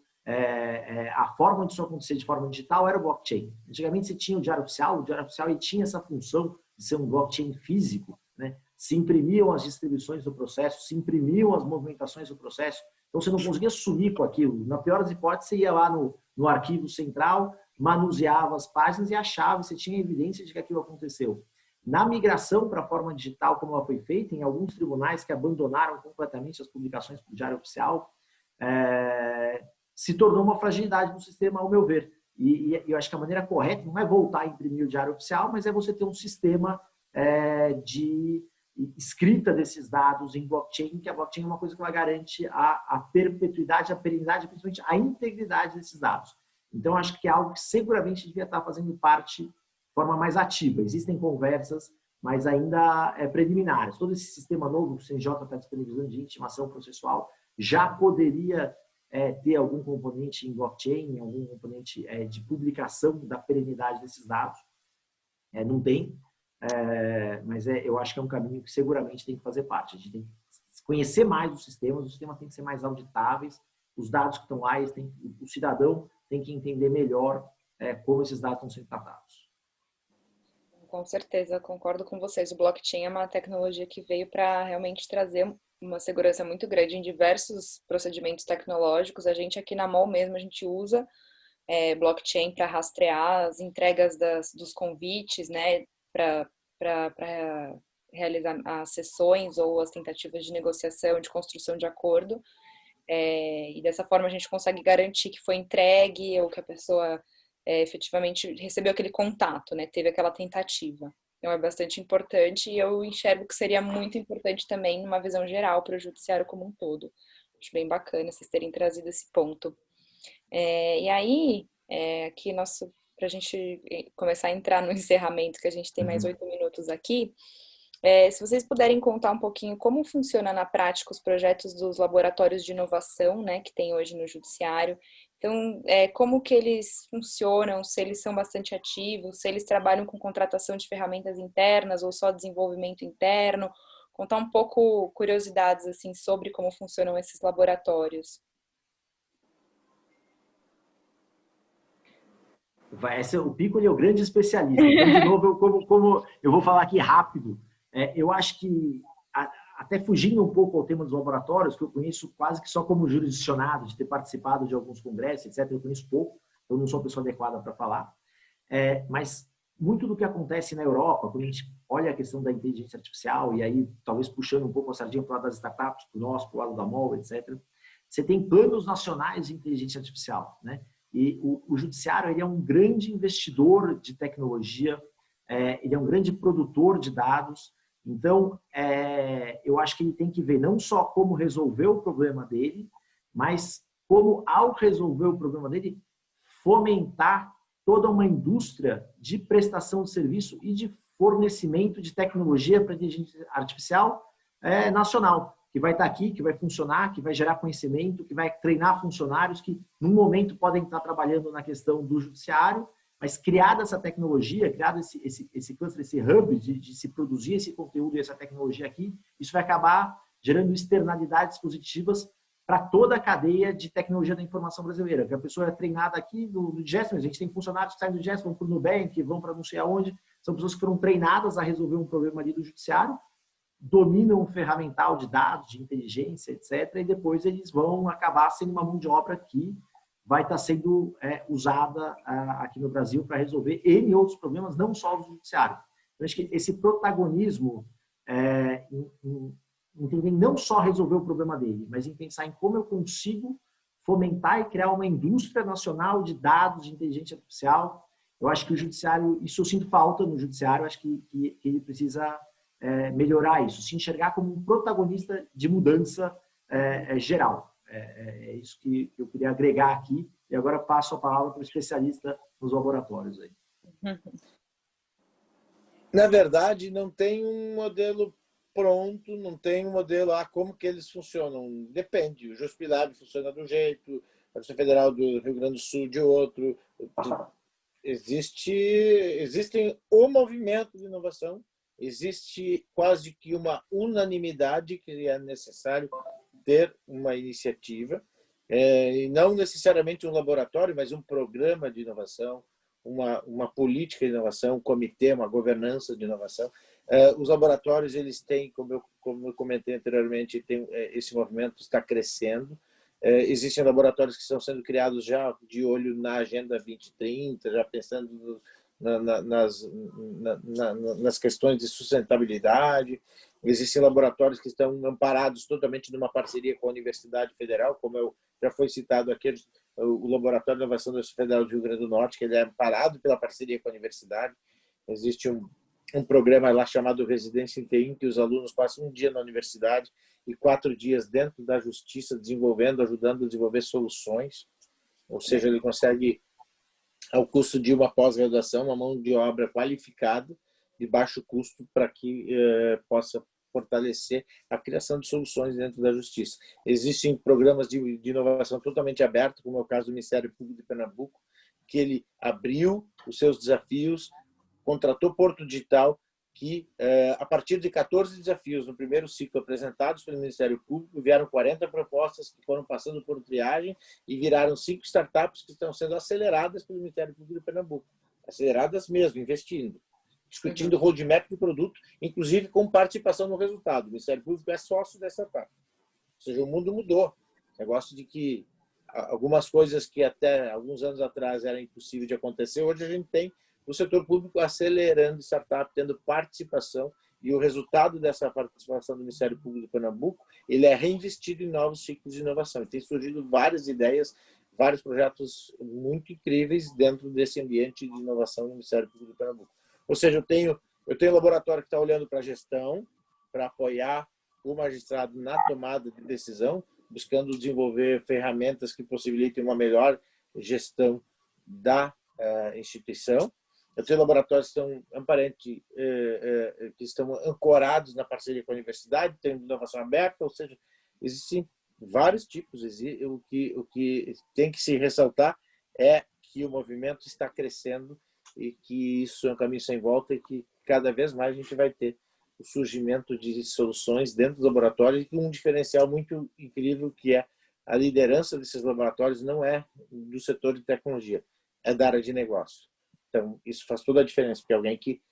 A forma disso acontecer de forma digital era o blockchain. Antigamente você tinha o Diário Oficial ele tinha essa função de ser um blockchain físico, né? Se imprimiam as distribuições do processo, se imprimiam as movimentações do processo, então você não conseguia sumir com aquilo. Na pior das hipóteses, você ia lá no arquivo central, manuseava as páginas e achava, você tinha evidência de que aquilo aconteceu. Na migração para a forma digital, como ela foi feita, em alguns tribunais que abandonaram completamente as publicações para o Diário Oficial, se tornou uma fragilidade do sistema, ao meu ver. E eu acho que a maneira correta não é voltar a imprimir o Diário Oficial, mas é você ter um sistema de escrita desses dados em blockchain, que a blockchain é uma coisa que ela garante a perpetuidade, a perenidade, principalmente a integridade desses dados. Então, acho que é algo que seguramente devia estar fazendo parte de forma mais ativa. Existem conversas, mas ainda preliminares. Todo esse sistema novo que o CNJ está disponibilizando de intimação processual já poderia ter algum componente em blockchain, algum componente de publicação da perenidade desses dados. Não tem, mas eu acho que é um caminho que seguramente tem que fazer parte. A gente tem que conhecer mais os sistemas têm que ser mais auditáveis, os dados que estão lá, o cidadão tem que entender melhor como esses dados estão sendo tratados. Com certeza, concordo com vocês. O blockchain é uma tecnologia que veio para realmente trazer uma segurança muito grande em diversos procedimentos tecnológicos. A gente aqui na MOL mesmo, a gente usa blockchain para rastrear as entregas dos convites, né, para realizar as sessões ou as tentativas de negociação, de construção de acordo. E dessa forma a gente consegue garantir que foi entregue ou que a pessoa efetivamente recebeu aquele contato, né, teve aquela tentativa. Então é bastante importante e eu enxergo que seria muito importante também numa visão geral para o judiciário como um todo. Acho bem bacana vocês terem trazido esse ponto. E aí, aqui para a gente começar a entrar no encerramento, que a gente tem mais 8 minutos aqui, se vocês puderem contar um pouquinho como funciona na prática os projetos dos laboratórios de inovação, né, que tem hoje no judiciário. Então, como que eles funcionam, se eles são bastante ativos, se eles trabalham com contratação de ferramentas internas ou só desenvolvimento interno. Contar um pouco curiosidades assim sobre como funcionam esses laboratórios. O Piccoli é o grande especialista. Então, de novo, como eu vou falar aqui rápido, eu acho que, até fugindo um pouco ao tema dos laboratórios, que eu conheço quase que só como jurisdicionado, de ter participado de alguns congressos, etc., eu conheço pouco, eu não sou a pessoa adequada para falar, mas muito do que acontece na Europa, quando a gente olha a questão da inteligência artificial, e aí talvez puxando um pouco a sardinha para o lado das startups, para o nosso, para o lado da MOL, etc., você tem planos nacionais de inteligência artificial, né? E o judiciário ele é um grande investidor de tecnologia, ele é um grande produtor de dados. Então, eu acho que ele tem que ver não só como resolver o problema dele, mas como, ao resolver o problema dele, fomentar toda uma indústria de prestação de serviço e de fornecimento de tecnologia para a inteligência artificial nacional, que vai estar aqui, que vai funcionar, que vai gerar conhecimento, que vai treinar funcionários que, num momento, podem estar trabalhando na questão do judiciário, Mas criada essa tecnologia, criado esse cluster, esse hub de se produzir esse conteúdo e essa tecnologia aqui, isso vai acabar gerando externalidades positivas para toda a cadeia de tecnologia da informação brasileira. Que a pessoa é treinada aqui no Digest, a gente tem funcionários que saem do Digest, vão para o Nubank, vão para não sei aonde, são pessoas que foram treinadas a resolver um problema ali do judiciário, dominam o ferramental de dados, de inteligência, etc., e depois eles vão acabar sendo uma mão de obra que vai estar sendo usada aqui no Brasil para resolver N outros problemas, não só do judiciário. Eu acho que esse protagonismo em não só resolver o problema dele, mas em pensar em como eu consigo fomentar e criar uma indústria nacional de dados, de inteligência artificial. Eu acho que o judiciário, isso eu sinto falta no judiciário, eu acho que ele precisa melhorar isso, se enxergar como um protagonista de mudança geral. É isso que eu queria agregar aqui. E agora passo a palavra para o especialista nos laboratórios aí. Na verdade, não tem um modelo pronto, não tem um modelo, como que eles funcionam. Depende. O Juspilab funciona de um jeito, a Polícia Federal do Rio Grande do Sul de outro. Existem o movimento de inovação, existe quase que uma unanimidade que é necessário ter uma iniciativa, e não necessariamente um laboratório, mas um programa de inovação, uma política de inovação, um comitê, uma governança de inovação. Os laboratórios, eles têm, como eu comentei anteriormente, esse movimento está crescendo. Existem laboratórios que estão sendo criados já de olho na Agenda 2030, já pensando nas questões de sustentabilidade. Existem laboratórios que estão amparados totalmente numa parceria com a Universidade Federal, como já foi citado aqui, o Laboratório de Inovação da Universidade Federal do Rio Grande do Norte, que ele é amparado pela parceria com a universidade. Existe um programa lá chamado Residência em TI, que os alunos passam um dia na universidade e 4 dias dentro da justiça, ajudando a desenvolver soluções. Ou seja, ele consegue, ao custo de uma pós-graduação, uma mão de obra qualificada, de baixo custo, para que possa fortalecer a criação de soluções dentro da justiça. Existem programas de inovação totalmente abertos, como é o caso do Ministério Público de Pernambuco, que ele abriu os seus desafios, contratou Porto Digital, que a partir de 14 desafios no primeiro ciclo apresentados pelo Ministério Público, vieram 40 propostas que foram passando por triagem e viraram 5 startups que estão sendo aceleradas pelo Ministério Público de Pernambuco. Aceleradas mesmo, investindo. Discutindo roadmap do produto, inclusive com participação no resultado. O Ministério Público é sócio dessa etapa. Ou seja, o mundo mudou. O negócio de que algumas coisas que até alguns anos atrás era impossível de acontecer, hoje a gente tem o setor público acelerando startup, tendo participação, e o resultado dessa participação do Ministério Público de Pernambuco, ele é reinvestido em novos ciclos de inovação. E tem surgido várias ideias, vários projetos muito incríveis dentro desse ambiente de inovação do Ministério Público de Pernambuco. Ou seja, eu tenho um laboratório que está olhando para a gestão, para apoiar o magistrado na tomada de decisão, buscando desenvolver ferramentas que possibilitem uma melhor gestão da instituição. Eu tenho laboratórios que estão ancorados na parceria com a universidade, tem inovação aberta, ou seja, existem vários tipos. O que tem que se ressaltar é que o movimento está crescendo e que isso é um caminho sem volta e que cada vez mais a gente vai ter o surgimento de soluções dentro dos laboratórios, e um diferencial muito incrível que é a liderança desses laboratórios não é do setor de tecnologia, é da área de negócio. Então, isso faz toda a diferença, porque alguém que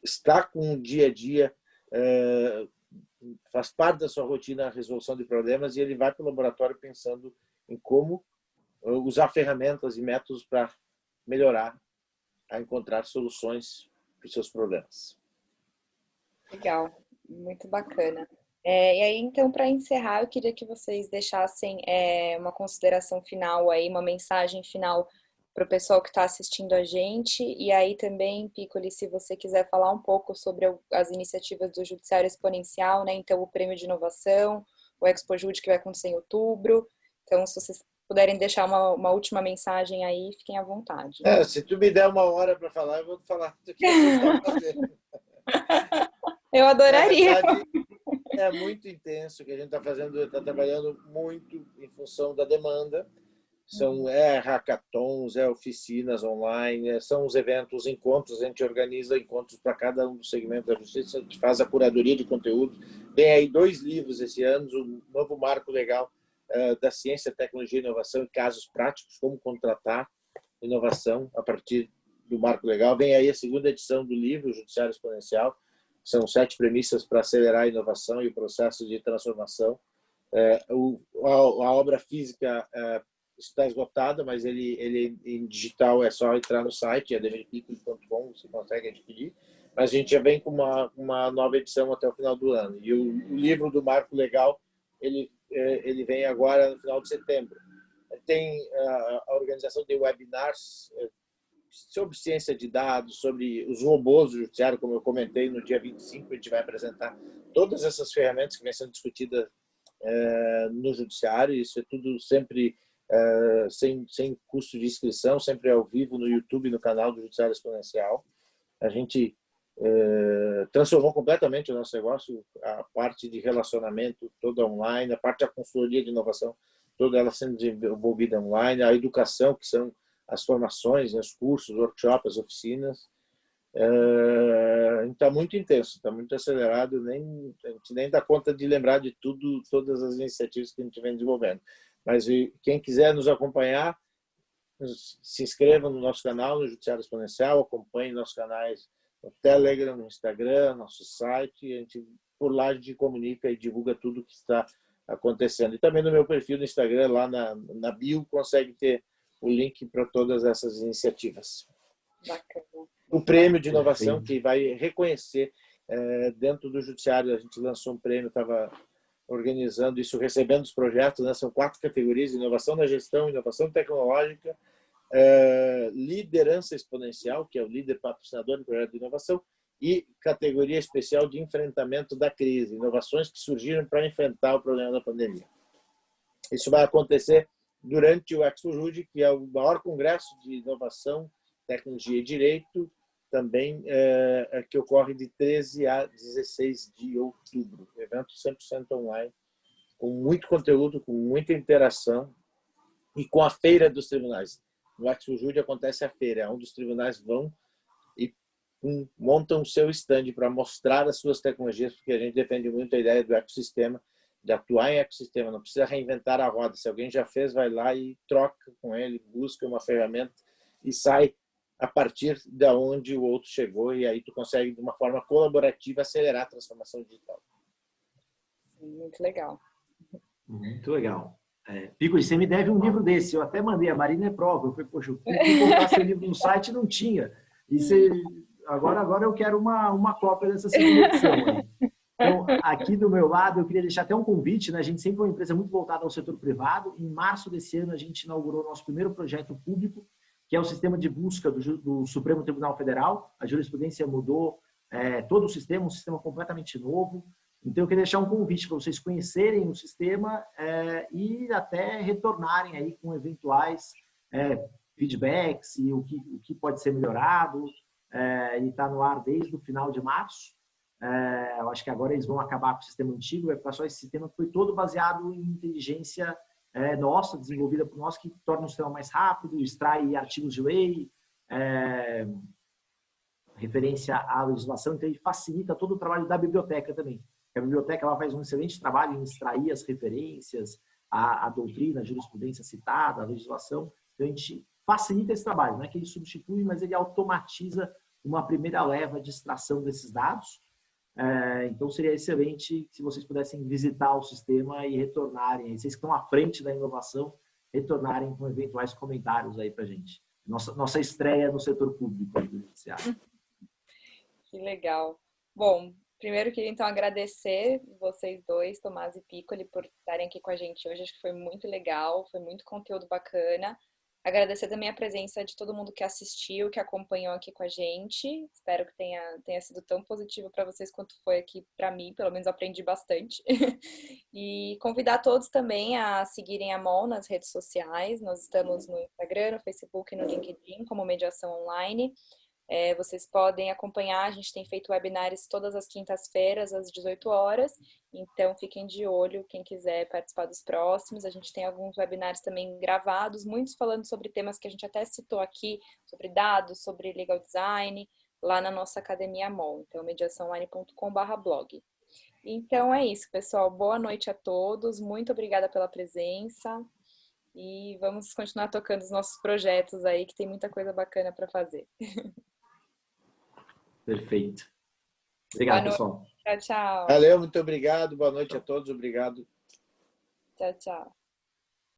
está com o dia a dia, faz parte da sua rotina a resolução de problemas, e ele vai para o laboratório pensando em como usar ferramentas e métodos para melhorar, a encontrar soluções para os seus problemas. Legal, muito bacana. E aí, então, para encerrar, eu queria que vocês deixassem uma consideração final aí, uma mensagem final para o pessoal que está assistindo a gente. E aí também, Piccoli, se você quiser falar um pouco sobre as iniciativas do Judiciário Exponencial, né? Então, o Prêmio de Inovação, o ExpoJude que vai acontecer em outubro. Então, se vocês puderem deixar uma última mensagem aí, fiquem à vontade. Se tu me der 1 hora para falar, eu vou falar do que você está fazendo. Eu adoraria. Na verdade, é muito intenso o que a gente está fazendo, está trabalhando muito em função da demanda. São hackathons, oficinas online, são os eventos, encontros, a gente organiza encontros para cada um dos segmentos da justiça, a gente faz a curadoria de conteúdo. Tem aí 2 livros esse ano, o novo marco legal da ciência, tecnologia e inovação e casos práticos, como contratar inovação a partir do marco legal. Vem aí a 2ª edição do livro, Judiciário Exponencial, são 7 premissas para acelerar a inovação e o processo de transformação. A obra física está esgotada, mas ele em digital é só entrar no site, ademirpiccoli.com, você consegue adquirir. Mas a gente já vem com uma nova edição até o final do ano. E o livro do Marco Legal, ele vem agora no final de setembro. Tem a organização de webinars sobre ciência de dados, sobre os robôs do judiciário, como eu comentei, no dia 25 a gente vai apresentar todas essas ferramentas que vêm sendo discutidas no judiciário. Isso é tudo sempre sem custo de inscrição, sempre ao vivo no YouTube, no canal do Judiciário Exponencial. A gente transformou completamente o nosso negócio, a parte de relacionamento toda online, a parte da consultoria de inovação, toda ela sendo desenvolvida online, a educação, que são as formações, os cursos, os workshops, as oficinas. Está muito intenso, está muito acelerado, a gente nem dá conta de lembrar de tudo, todas as iniciativas que a gente vem desenvolvendo. Mas quem quiser nos acompanhar, se inscreva no nosso canal, no Judiciário Exponencial, acompanhe nossos canais no Telegram, no Instagram, nosso site, por lá a gente comunica e divulga tudo o que está acontecendo. E também no meu perfil no Instagram, lá na bio, consegue ter o link para todas essas iniciativas. Bacana. O prêmio de inovação que vai reconhecer dentro do judiciário, a gente lançou um prêmio, estava organizando isso, recebendo os projetos, né? São 4 categorias: inovação na gestão, inovação tecnológica, liderança exponencial, que é o líder patrocinador do projeto de inovação, e categoria especial de enfrentamento da crise, inovações que surgiram para enfrentar o problema da pandemia. Isso vai acontecer durante o ExpoJude, que é o maior congresso de inovação, tecnologia e direito, também que ocorre de 13 a 16 de outubro. Evento 100% online, com muito conteúdo, com muita interação e com a feira dos tribunais. No ExpoJude acontece a feira, onde os tribunais vão e montam o seu stand para mostrar as suas tecnologias, porque a gente defende muito a ideia do ecossistema, de atuar em ecossistema, não precisa reinventar a roda. Se alguém já fez, vai lá e troca com ele, busca uma ferramenta e sai a partir de onde o outro chegou, e aí tu consegue, de uma forma colaborativa, acelerar a transformação digital. Muito legal. Muito legal. Piccoli, você me deve um livro desse. Eu até mandei, a Marina é prova. Eu falei, poxa, eu fui comprar seu livro no site e não tinha. E agora eu quero uma cópia dessa 2ª edição. Aí. Então, aqui do meu lado, eu queria deixar até um convite, né? A gente sempre é uma empresa muito voltada ao setor privado. Em março desse ano, a gente inaugurou nosso primeiro projeto público, que é o sistema de busca do Supremo Tribunal Federal. A jurisprudência mudou todo o sistema, um sistema completamente novo. Então, eu queria deixar um convite para vocês conhecerem o sistema e até retornarem aí com eventuais feedbacks e o que pode ser melhorado. Ele está no ar desde o final de março. Eu acho que agora eles vão acabar com o sistema antigo, vai ficar só esse sistema que foi todo baseado em inteligência nossa, desenvolvida por nós, que torna o sistema mais rápido, extrai artigos de lei, referência à legislação, então ele facilita todo o trabalho da biblioteca também. A biblioteca ela faz um excelente trabalho em extrair as referências, a doutrina, a jurisprudência citada, a legislação. Então a gente facilita esse trabalho, não é que ele substitui, mas ele automatiza uma primeira leva de extração desses dados. Então seria excelente se vocês pudessem visitar o sistema e retornarem, vocês que estão à frente da inovação, retornarem com eventuais comentários aí para a gente. Nossa estreia no setor público aí do judiciário. Que legal. Bom, primeiro queria então agradecer vocês dois, Tomás e Piccoli, por estarem aqui com a gente hoje. Acho que foi muito legal, foi muito conteúdo bacana. Agradecer também a presença de todo mundo que assistiu, que acompanhou aqui com a gente. Espero que tenha sido tão positivo para vocês quanto foi aqui para mim. Pelo menos aprendi bastante. E convidar todos também a seguirem a MOL nas redes sociais. Nós estamos no Instagram, no Facebook e no LinkedIn como Mediação Online. Vocês podem acompanhar, a gente tem feito webinars todas as quintas-feiras, às 18 horas, então fiquem de olho quem quiser participar dos próximos. A gente tem alguns webinars também gravados, muitos falando sobre temas que a gente até citou aqui, sobre dados, sobre legal design, lá na nossa academia MOL, então mediaçãoonline.com/blog. Então é isso, pessoal. Boa noite a todos, muito obrigada pela presença e vamos continuar tocando os nossos projetos aí, que tem muita coisa bacana para fazer. Perfeito. Boa Obrigado, noite. pessoal. Tchau, tchau. Valeu, muito obrigado. Boa noite a todos. Obrigado. Tchau, tchau.